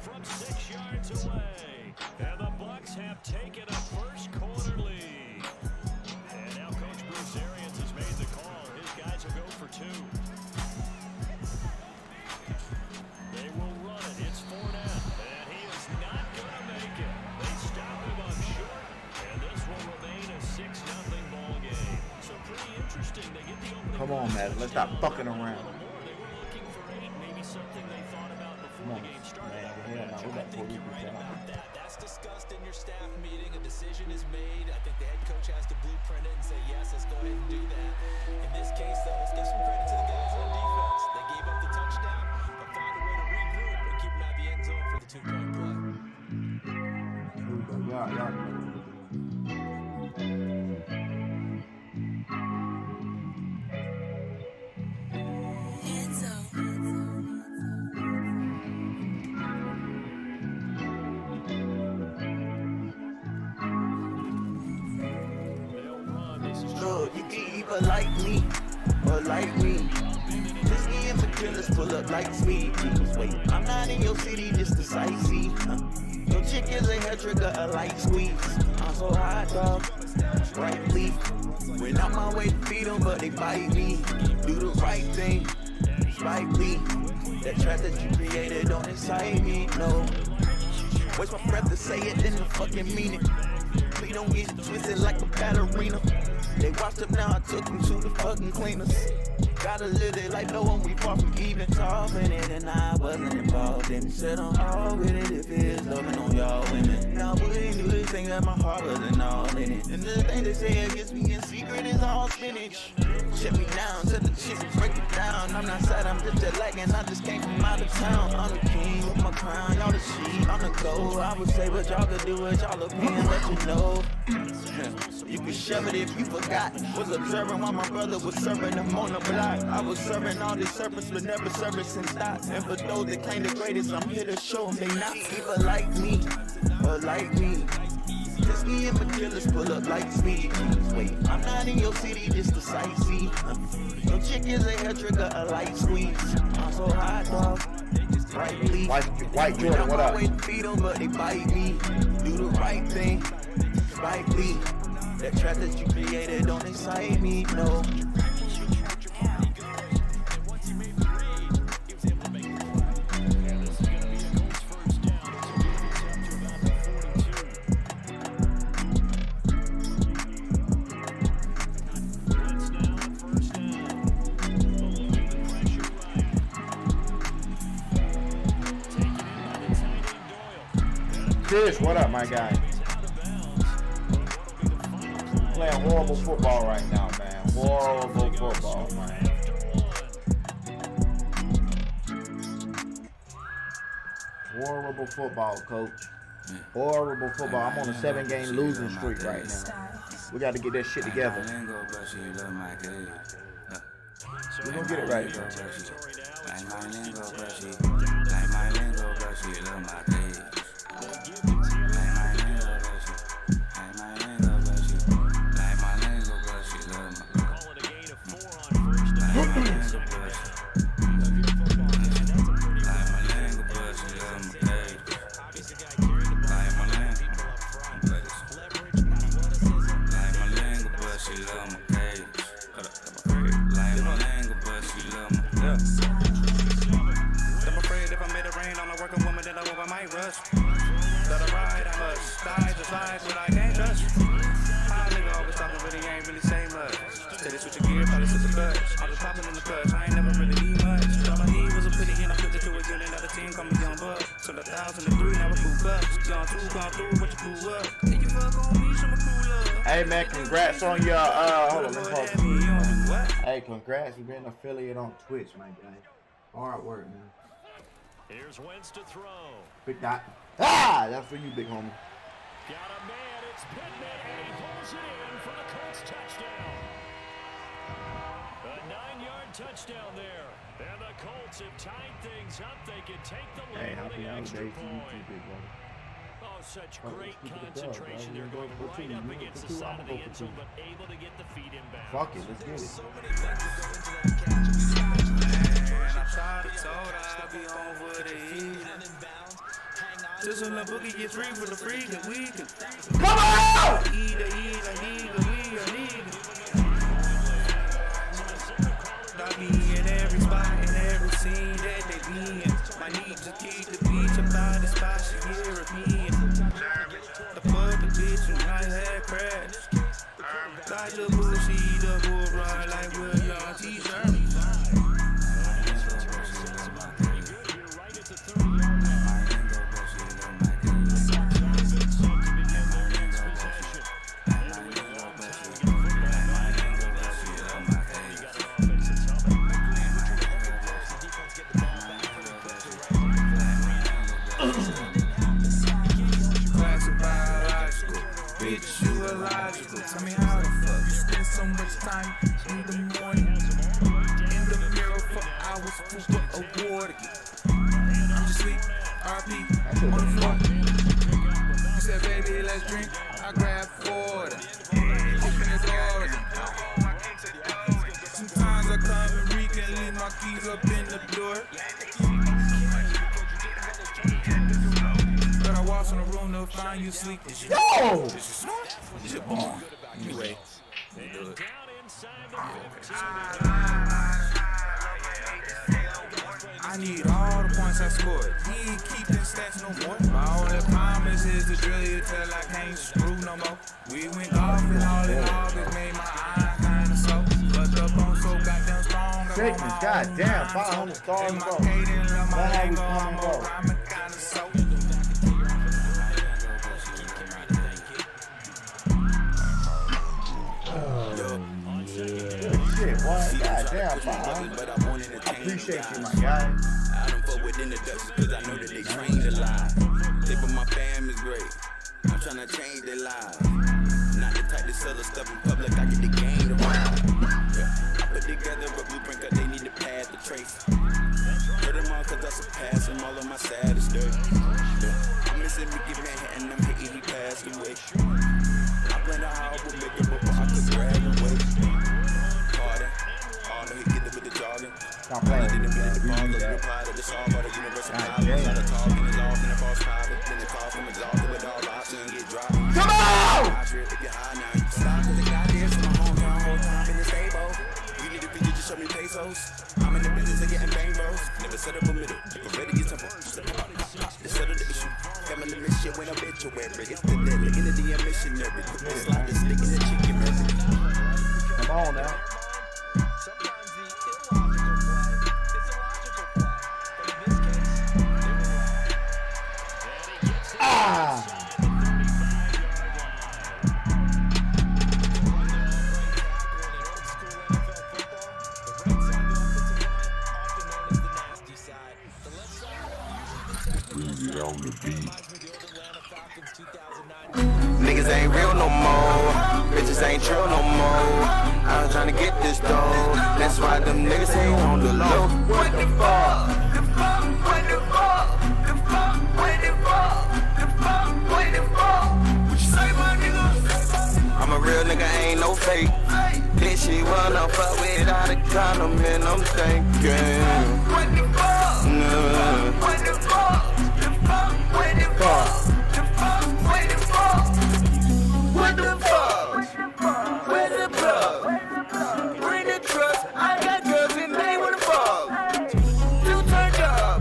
From 6 yards away, and the Bucs have taken a first quarter lead. And now Coach Bruce Arians has made the call. His guys will go for 2. They will run it. It's Fournette, and he is not going to make it. They stop him up short, and this will remain a 6-0 ball game. So pretty interesting. They get the opening. Come on, man. Let's stop fucking around. They were looking for 8, maybe something they thought about before the game started. I think you're right about that. That's discussed in your staff meeting. A decision is made. I think the head coach has to blueprint it and say, yes, let's go ahead and do that. In this case, though, let's give some credit to the guys on defense. They gave up the touchdown, but found a way to regroup and keep them out the end zone for the 2-point play. Here we go. Y'all. Look, you can either like me or like me. Just in the killers pull up like speed. Wait, I'm not in your city just to sightsee. Your chick is a hair trigger, a light squeeze. I'm so hot dog, rightly. Went out my way to feed them, but they bite me. Do the right thing, rightly. That trap that you created don't excite me, no. Waste my breath to say it, then the fucking mean it. Please don't get twisted like a ballerina. They washed up now, I took them to the fucking cleaners. Gotta live their life, no one we far from even talking it. And I wasn't involved in it. Said I'm all with it if it's loving on y'all women. Now we ain't do this thing that my heart wasn't all in it. And the thing they say against me in secret is all spinach. Shut me down, tell the chicks break it down. I'm not sad, I'm just jet lagging, I just came from out of town. I'm the king with my crown, y'all the sheep, I'm the gold. I would say what y'all could do, what y'all opinion, let you know. You can shove it if you forgot. Was observing while my brother was serving them on the block. I was serving all these serpents, but never servicing stocks. And for those that claim the greatest, I'm here to show them they not even like me, or like me. Just me and my killers pull up like speed. Wait, I'm not in your city, just to sightsee. No chickens, a hair trigger, a light squeeze. I'm so hot dog, right please. White Jordan, what up? I feed them, but they bite me. Do the right thing, right Lee. That trap that you created don't excite me, no. Chris, what up, my guy? Playing horrible football right now, man. Horrible football, man. Horrible football, coach. Horrible football. I'm on a 7-game losing streak right now. We got to get that shit together. We're going to get it right, bro. Hey man, congrats on your hold on, let me pause. Hey, congrats on being an affiliate on Twitch, my guy. Hard work, man. Here's Wentz to throw. Big dot. Ah, that's for you, big homie. Got a man, it's Pittman, and he pulls it in for the Colts touchdown. A 9-yard touchdown there. And the Colts have tied things up. They can take the lead on the extra point. Oh, such great concentration. They're going right up against the side of the end zone, but able to get the feet inbound. Fuck it, let's get it. Just when the boogie gets free for the freak and we can come on! I be in every spot, in every scene that they be in. My need to keep the beach about the spot she European. The fuck the bitch when I had crashed. Like the bullshit, the bull ride like William T. Sherman. Tell me how the fuck you spend so much time in the morning in the mirror for hours for what award again. I'm just sleep, RP, on the floor. You said, baby, let's drink. I grabbed 40. Open the door again. Sometimes I come and reek and leave my keys up in the door. But I walk in the room to find you sleep. Yo! Is it born? Anyway, I need all the points I scored. He ain't keeping stats no more. My only This is the drill you tell I can't screw no more. We went golfing all in August, made my eye kinda slow. But the bone so goddamn strong. Sickness, goddamn, 500 stars in a row. That's how we come and go. Shit, boy, goddamn, 500. I appreciate you, my guy. I don't fuck with introductions cause I know that they trained a lot. They but my fam is great. I'm tryna change their lives. Not the type to sell the stuff in public, I get the game to ride. Yeah. I put together a blueprint cause they need the path to trace. Put them on cause I surpass them all of my saddest days. Yeah. I'm missing Mickey Manhattan, I'm hating he passed away. I plan a horrible maker before I could graduate. Harder, harder, he get it with the jargon. Stop playing with me, man. We need that. Part of the song, but the universal power. A lot of talking is off in the false private. Then the call from exhausted with all options get dropped. Come on! If you're high now, you stop cause they got this from my hometown, whole time in the stable. You need a picture, just show me pesos. I'm in the business of getting bang bros. Never set up a middle, ready to get simple. Let's settle the issue. Family mission when I'm obituary. It's the deadly entity and missionary. Put the slide, the stick in the chicken message. Come on now. Niggas ain't real no more. Bitches ain't true no more. I'm trying to get this dough. That's why them niggas ain't on the low. What the fuck? The fuck? What the fuck? The fuck? What the fuck? The fuck? What the fuck? What you say, my nigga? I'm a real nigga, ain't no fake. Bitch, she wanna fuck without a condom, and I'm thinking. What the fuck? What the fuck? The fuck? What the fuck? The fuck? What the fuck? What the fuck? Where's the plug? Bring the trust. I got girls and they wanna fuck. You turned up.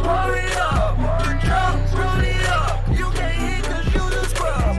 Pour it up. Drunk, roll it up. You can't hit cause you the scrub.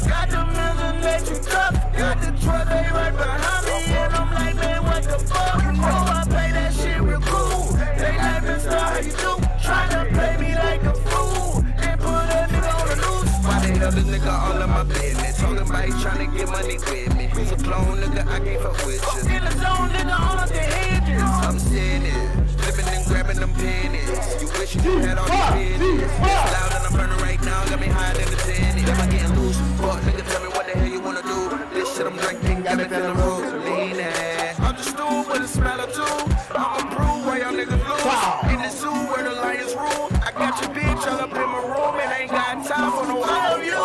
Got the million that you tough. Got the truck, they right behind me. And I'm like, man, what the fuck? You know I play that shit real cool. They like, Mr. How you do? Tryna play me like a fool. And put a nigga on the loose. Why they hell this nigga all of my business? Talking about he tryna get money with me. He's a clone nigga, I can't fuck with you. In the zone, nigga, on the hedges. I'm serious, flipping and grabbing them pennies. You wish you had all these pennies. It's loud and I'm burning right now, got me higher than the tennis. Am I getting loose? Fuck, nigga, tell me what the hell you wanna do. This shit I'm drinking got me feeling rude. Leaning, I'm just stool with a smell or two. I'm a prove why y'all niggas lose. In the zoo where the lions rule. I got your bitch all up in my room and ain't got time for no I love you.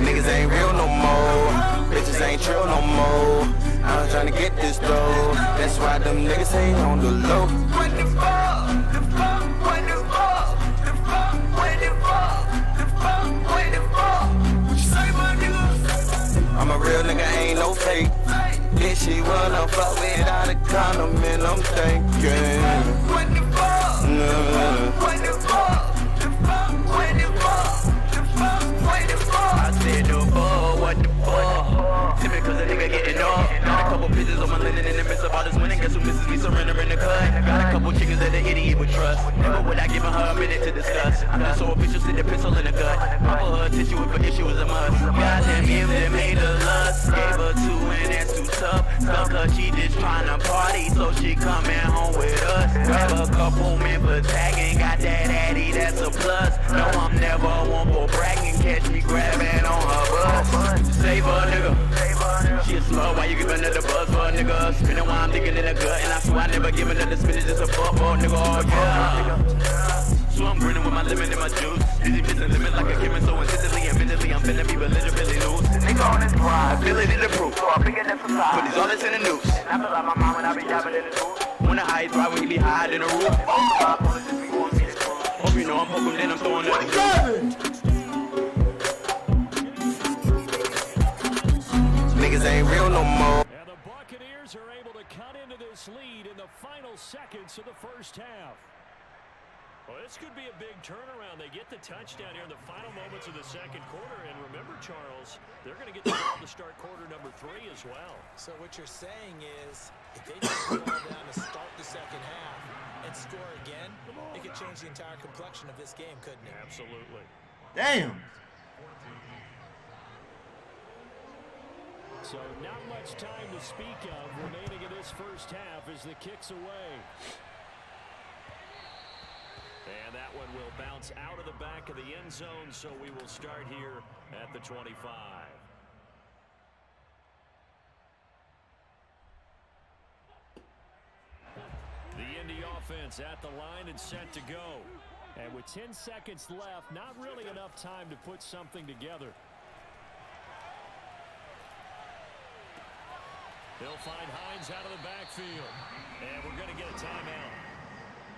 Niggas ain't real no more. Bitches ain't true no more. I'm tryna get this dough. That's why them niggas ain't on the low. What the fuck? The fuck? What the fuck? The fuck? What the fuck? The fuck? What the fuck? What you say, my nigga? I'm a real nigga, ain't no fake. Bitch, she wanna fuck without a condom, and I'm thinking. What the fuck? What the fuck? The fuck? What the fuck? The fuck? What the fuck? I said the fuck, what the fuck? Timid cause a nigga getting off. Got a couple pictures on my linen in the midst of all this winning. Guess who misses me surrendering the cut? Got a couple chickens that the idiot would trust. Never would I give her a minute to discuss. I saw a picture, sit the pistol in the gut. Pop her tissue if an issue was a must. Goddamn him that made her lust. Gave her two and that's too tough. Stuck her, she just tryna party, so she coming home with us. Grab a couple members tagging, got that addy, that's a plus. No, I'm never one for bragging, catch me grabbing on her bus. Save her, nigga. She a slut, why you giving her the buzz for a nigga? Spinning while I'm digging in the gut, and I swear I never giving her the spinach, just a fuck for a nigga, oh yeah. So I'm grinning with my lemon in my juice. Busy missing limits like a Kevin, so insistently and mentally I'm finna be belligerently loose. Nigga on this ride, ability to prove, so I'm bigger than facade. Put these honest in the noose. And I feel like my mom when I be dabbing in the tooth. When the eyes ride, when you be high in the roof. Hope you know I'm poking, then I'm throwing it. Niggas ain't real no more. And the Buccaneers are able to cut into this lead in the final seconds of the first half. Well, this could be a big turnaround. They get the touchdown here in the final moments of the second quarter. And remember, Charles, they're going to get the ball to start quarter number 3 as well. So what you're saying is, if they just put the ball down to start the second half and score again, it could change the entire complexion of this game, couldn't it? Absolutely. Damn. So not much time to speak of remaining in this first half as the kick's away. And that one will bounce out of the back of the end zone, so we will start here at the 25. The Indy offense at the line and set to go. And with 10 seconds left, not really enough time to put something together. They'll find Hines out of the backfield. And we're going to get a timeout.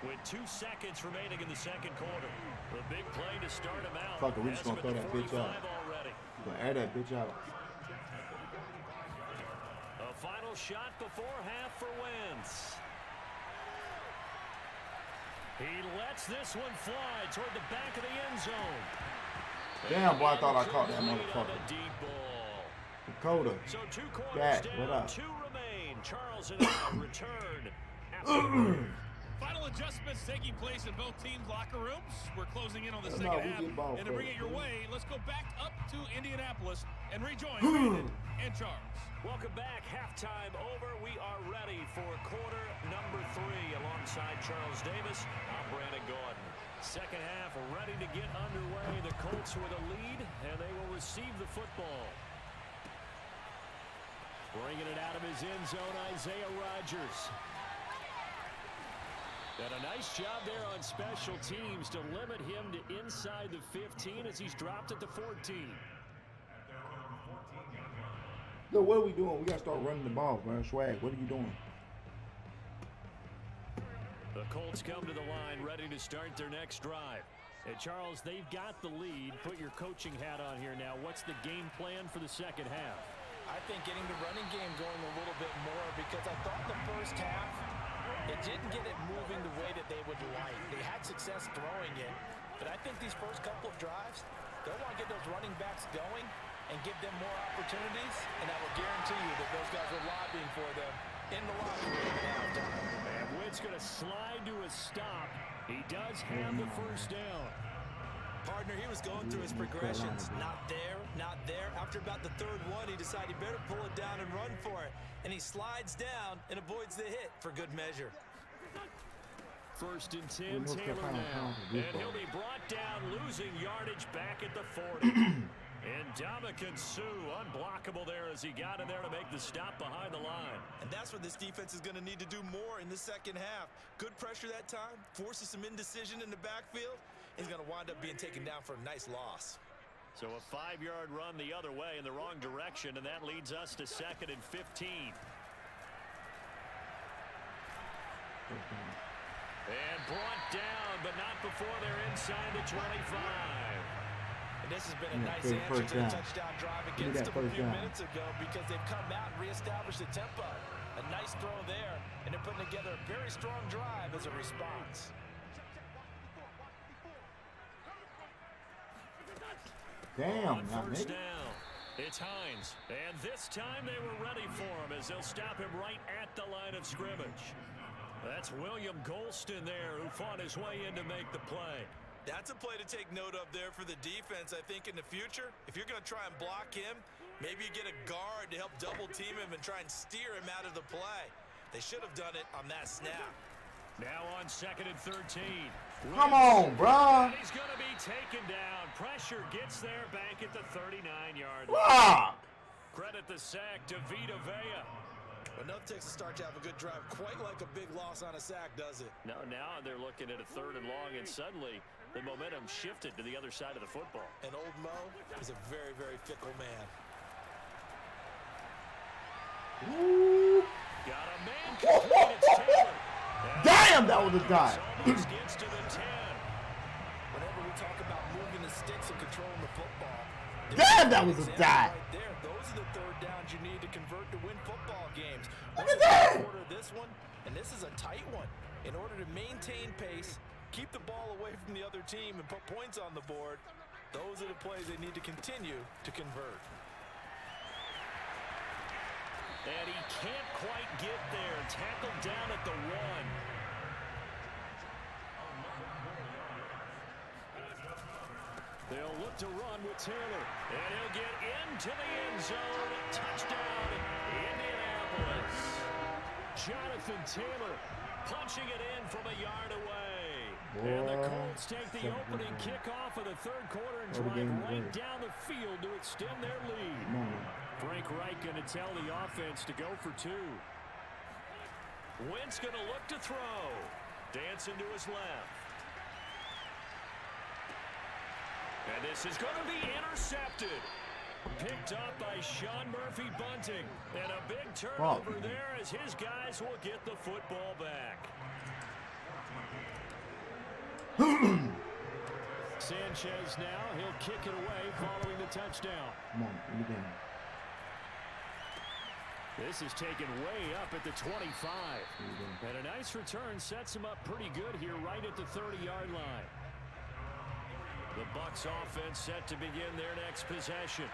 With 2 seconds remaining in the second quarter. The big play to start him out. Fuck it, we're just going to throw that bitch out. Already. We're going to air that bitch out. A final shot before half for Wentz. He lets this one fly toward the back of the end zone. Damn, boy, I thought I caught that motherfucker. Deep ball. Dakota. So 2 quarters Back, down, what up? 2 remain. Charles and I return after Final adjustments taking place in both teams' locker rooms. We're closing in on the second half. And to bring it your way, let's go back up to Indianapolis and rejoin Brandon and Charles. Welcome back. Halftime over. We are ready for quarter number 3 alongside Charles Davis. I'm Brandon Gordon. Second half ready to get underway. The Colts with a lead, and they will receive the football. Bringing it out of his end zone, Isaiah Rodgers. And a nice job there on special teams to limit him to inside the 15 as he's dropped at the 14. Yo, what are we doing? We got to start running the ball, man. Swag, what are you doing? The Colts come to the line ready to start their next drive. And Charles, they've got the lead. Put your coaching hat on here now. What's the game plan for the second half? I think getting the running game going a little bit more, because I thought the first half, it didn't get it moving the way that they would like. They had success throwing it, but I think these first couple of drives, they'll want to get those running backs going and give them more opportunities, and I will guarantee you that those guys are lobbying for them in the locker room at halftime. And Witt's going to slide to a stop. He does have the first down. Partner, he was going through his progressions. Not there, not there. After about the third one, he decided he better pull it down and run for it. And he slides down and avoids the hit for good measure. First and 10, Taylor now. And he'll be brought down, losing yardage back at the 40. And Ndamukong Suh, unblockable there as he got in there to make the stop behind the line. And that's what this defense is going to need to do more in the second half. Good pressure that time, forces some indecision in the backfield. He's going to wind up being taken down for a nice loss. So a 5-yard run the other way in the wrong direction, and that leads us to 2nd and 15. And brought down, but not before they're inside the 25. And this has been a nice answer to the touchdown drive against them a few minutes ago, because they've come out and reestablished the tempo. A nice throw there, and they're putting together a very strong drive as a response. Damn, first down. It's Hines. And this time they were ready for him as they'll stop him right at the line of scrimmage. That's William Golston there who fought his way in to make the play. That's a play to take note of there for the defense, I think, in the future. If you're going to try and block him, maybe you get a guard to help double team him and try and steer him out of the play. They should have done it on that snap. Now on 2nd and 13. Come on, bro. He's going to be taken down. Pressure gets there back at the 39-yard line. Block. Credit the sack to Vita Vea. Well, nothing takes a start to have a good drive quite like a big loss on a sack, does it? No, now they're looking at a 3rd and long, and suddenly the momentum shifted to the other side of the football. And old Mo is a very, very fickle man. Ooh. Got a man complete. It's Taylor. Damn, that was a dive. Gets to the 10. Whenever we talk about moving the sticks and controlling the football, damn, that was a dive. Right there. Those are the 3rd downs you need to convert to win football games. Look at that. Order this one, and this is a tight one. In order to maintain pace keep the ball away from the other team and put points on the board. Those are the plays they need to continue to convert. And he can't quite get there. Tackled down at the 1. They'll look to run with Taylor. And he'll get into the end zone. Touchdown, Indianapolis. Jonathan Taylor punching it in from a yard away. And the Colts take the opening kickoff of the third quarter and drive right down the field to extend their lead. Frank Reich going to tell the offense to go for 2. Wentz going to look to throw. Dancing to his left. And this is going to be intercepted. Picked up by Sean Murphy-Bunting. And a big turnover there as his guys will get the football back. Sanchez now, he'll kick it away following the touchdown. Come on, in the game. This is taken way up at the 25. And a nice return sets him up pretty good here right at the 30-yard line. The Bucs offense set to begin their next possession.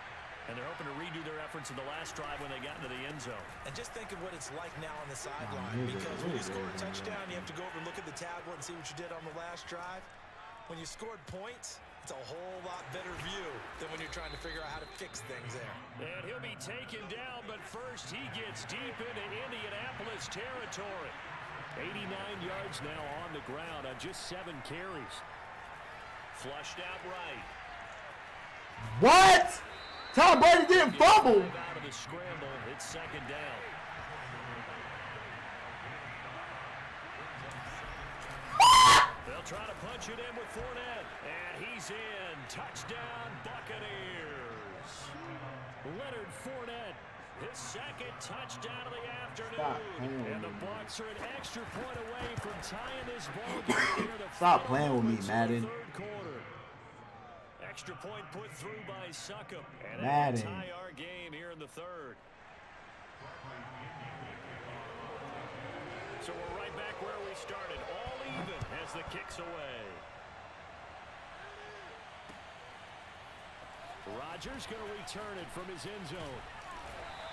And they're hoping to redo their efforts in the last drive when they got into the end zone. And just think of what it's like now on the sideline. Because when you score a touchdown, you have to go over and look at the tablet and see what you did on the last drive. When you scored points, it's a whole lot better view than when you're trying to figure out how to fix things there. And he'll be taken down, but first he gets deep into Indianapolis territory. 89 yards now on the ground on just 7 carries. Flushed out right. What? Tom Brady didn't fumble. Out of the scramble, it's second down. They'll try to punch it in with Fournette. And he's in. Touchdown, Buccaneers. Leonard Fournette, his second touchdown of the afternoon. And the Bucs are an extra point away from tying this ball game here. Stop playing with me, Madden. Extra point put through by Succop. And Madden. that'll tie our game here in the third. So we're right back where we started. All even as the kick's away. Rodgers going to return it from his end zone.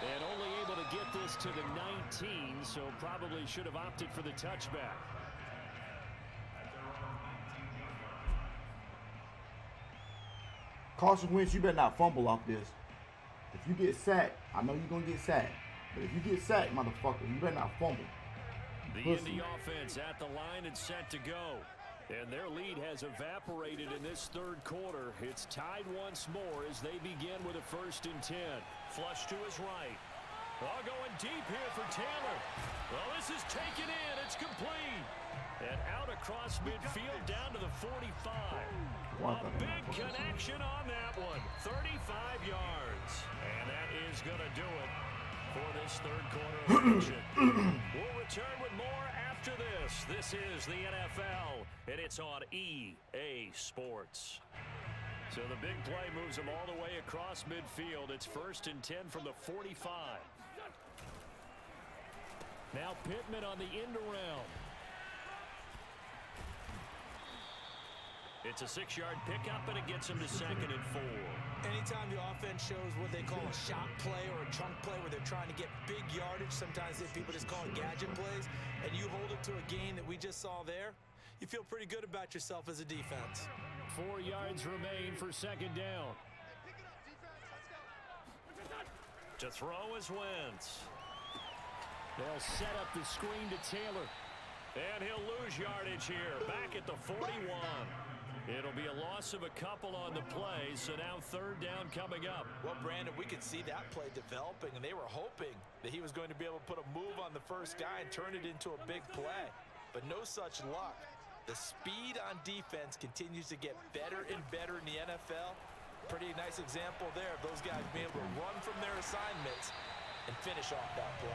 And only able to get this to the 19, so probably should have opted for the touchback. Carson Wentz, you better not fumble off this. If you get sacked, I know you're going to get sacked. But if you get sacked, motherfucker, you better not fumble. The Indy offense at the line and set to go. And their lead has evaporated in this third quarter. It's tied once more as they begin with a 1st and 10. Flush to his right. All going deep here for Taylor. Well, this is taken in. It's complete. And out across midfield down to the 45. A big connection on that one. 35 yards. And that is going to do it for this third quarter action. We'll return with more after this. This is the NFL, and it's on EA Sports. So the big play moves them all the way across midfield. It's 1st and 10 from the 45. Now Pittman on the end around. It's a 6-yard pickup, and it gets him to 2nd and 4. Anytime the offense shows what they call a shot play or a chunk play where they're trying to get big yardage, sometimes people just call it gadget plays, and you hold it to a gain that we just saw there, you feel pretty good about yourself as a defense. 4 yards remain for 2nd down. To throw is Wentz. They'll set up the screen to Taylor. And he'll lose yardage here, back at the 41. It'll be a loss of a couple on the play, so now 3rd down coming up. Well, Brandon, we could see that play developing, and they were hoping that he was going to be able to put a move on the first guy and turn it into a big play. But no such luck. The speed on defense continues to get better and better in the NFL. Pretty nice example there of those guys being able to run from their assignments and finish off that play.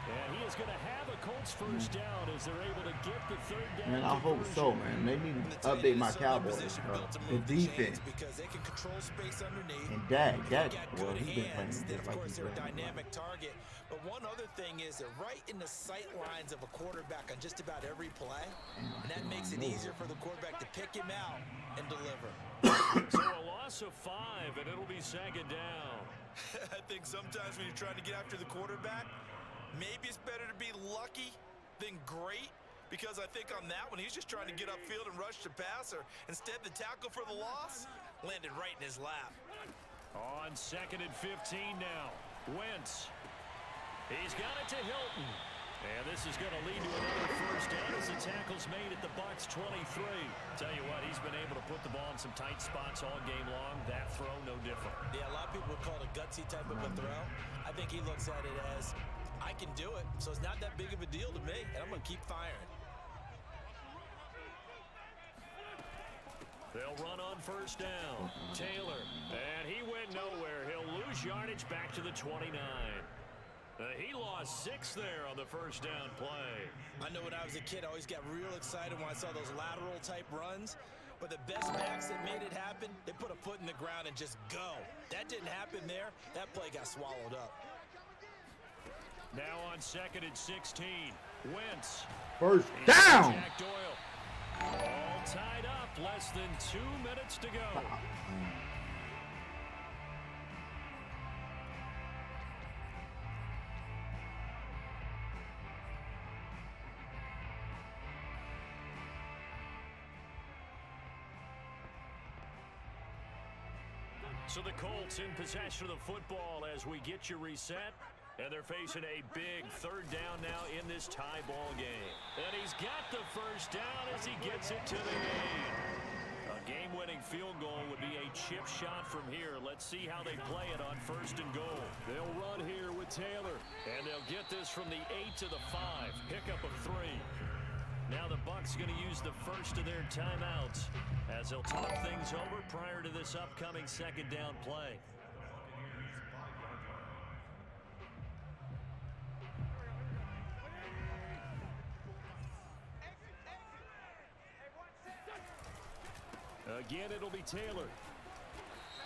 And he is going to have a Colts first down as they're able to get the third down. Man, I hope so, man. They need to update my Cowboys, bro. The defense. Because they can control space underneath. And Dak, well, he's been playing just Of like course, he's they're a playing. dynamic target. But one other thing is they're right in the sight lines of a quarterback on just about every play. And that makes it easier for the quarterback to pick him out and deliver. So a loss of 5, and it'll be second down. I think sometimes when you're trying to get after the quarterback, maybe it's better to be lucky than great, because I think on that one, he's just trying to get upfield and rush the passer. Instead, the tackle for the loss landed right in his lap. On 2nd and 15 now. Wentz. He's got it to Hilton. And this is going to lead to another first down as the tackle's made at the Bucs 23. Tell you what, he's been able to put the ball in some tight spots all game long. That throw, no different. Yeah, a lot of people would call it a gutsy type of a throw. I think he looks at it as, I can do it, so it's not that big of a deal to me, and I'm going to keep firing. They'll run on first down. Taylor, and he went nowhere. He'll lose yardage back to the 29. He lost 6 there on the first down play. I know when I was a kid, I always got real excited when I saw those lateral type runs. But the best backs that made it happen, they put a foot in the ground and just go. That didn't happen there. That play got swallowed up. Now on 2nd and 16. Wentz. First down. Jack Doyle. All tied up. Less than 2 minutes to go. So the Colts in possession of the football as we get you reset. And they're facing a big third down now in this tie ball game. And he's got the first down as he gets it to the game. A game-winning field goal would be a chip shot from here. Let's see how they play it on 1st and goal. They'll run here with Taylor. And they'll get this from the 8 to the 5. Pickup of 3. Now the Bucs going to use the first of their timeouts as they'll talk things over prior to this upcoming second down play. Again, it'll be Taylor.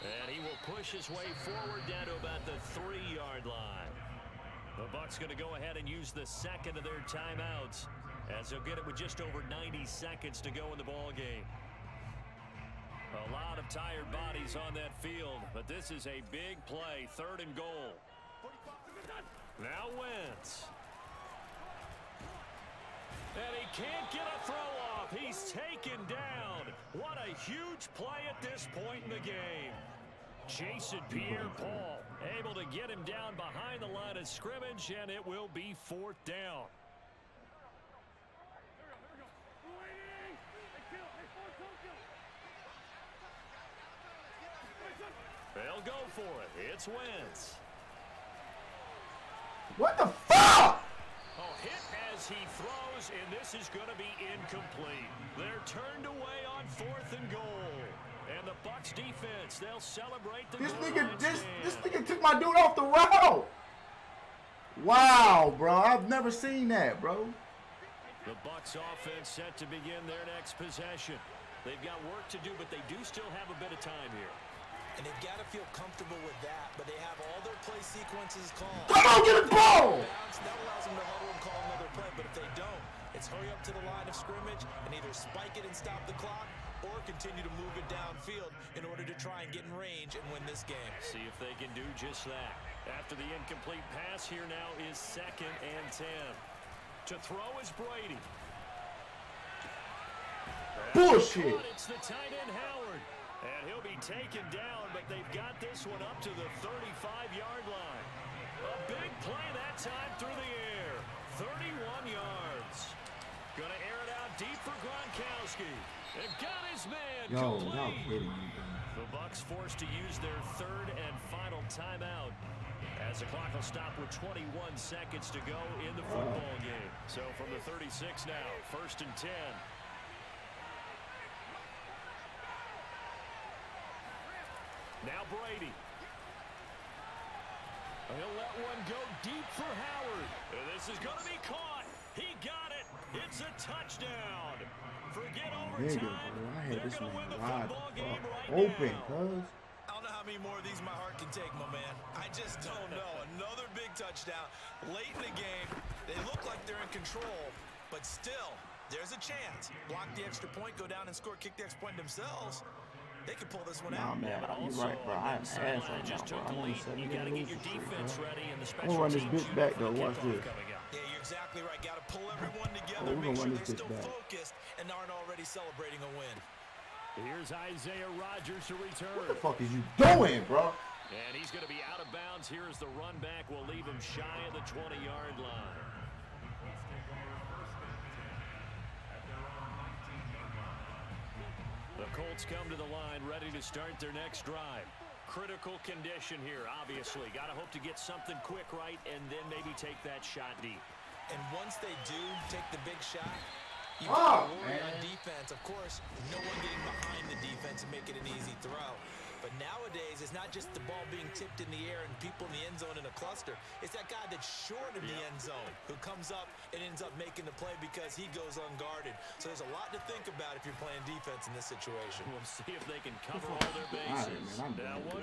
And he will push his way forward down to about the 3-yard line. The Bucs going to go ahead and use the second of their timeouts as they'll get it with just over 90 seconds to go in the ball game. A lot of tired bodies on that field, but this is a big play, 3rd and goal. Now Wentz. And he can't get a throw off. He's taken down. What a huge play at this point in the game. Jason Pierre-Paul able to get him down behind the line of scrimmage, and it will be 4th down. They'll go for it. It's Wentz. What the fuck? Oh, hit as he throws, and this is going to be incomplete. They're turned away on 4th and goal. And the Bucs defense, they'll celebrate the This goal line this stand. nigga took my dude off the route. Wow, bro. I've never seen that, bro. The Bucs offense set to begin their next possession. They've got work to do, but they do still have a bit of time here. And they've got to feel comfortable with that, but they have all their play sequences called. Come on, get a ball! That allows them to huddle and call another play, but if they don't, it's hurry up to the line of scrimmage and either spike it and stop the clock or continue to move it downfield in order to try and get in range and win this game. See if they can do just that. After the incomplete pass, here now is 2nd and 10. To throw is Brady. Bullshit. It's the tight end Howard. And he'll be taken down, but they've got this one up to the 35-yard line. A big play that time through the air. 31 yards. Gonna air it out deep for Gronkowski. And got his man complete. Y'all kidding me, bro. The Bucs forced to use their 3rd and final timeout as the clock will stop with 21 seconds to go in the football game. So from the 36 now, 1st and 10. Now Brady. He'll let one go deep for Howard. And this is going to be caught. He got it. It's a touchdown. Forget overtime. I had this man wide right open, now. cuz. I don't know how many more of these my heart can take, my man. I just don't know. Another big touchdown late in the game. They look like they're in control, but still, there's a chance. Block the extra point, go down and score, kick the extra point themselves. They can pull this one out. Nah, man, you're right, bro. I am ass right now, bro. I'm on 7 You got to game get your losing streak, defense bro. ready and the I'm special gonna run this teams bitch back, though. Watch this. Yeah, you're exactly right. Got to pull everyone together, we're make gonna sure run they're this still bitch back. focused and aren't already celebrating a win. Here's Isaiah Rodgers to return. What the fuck is you doing, bro? And he's going to be out of bounds here as the run back will leave him shy of the 20-yard line. The Colts come to the line ready to start their next drive. Critical condition here, obviously. Got to hope to get something quick right and then maybe take that shot deep. And once they do take the big shot, you got to worry on defense. Of course, no one getting behind the defense and make it an easy throw. But nowadays, it's not just the ball being tipped in the air and people in the end zone in a cluster. It's that guy that's short of the end zone who comes up and ends up making the play because he goes unguarded. So there's a lot to think about if you're playing defense in this situation. We'll see if they can cover all their bases. All right, man, I'm done. Now,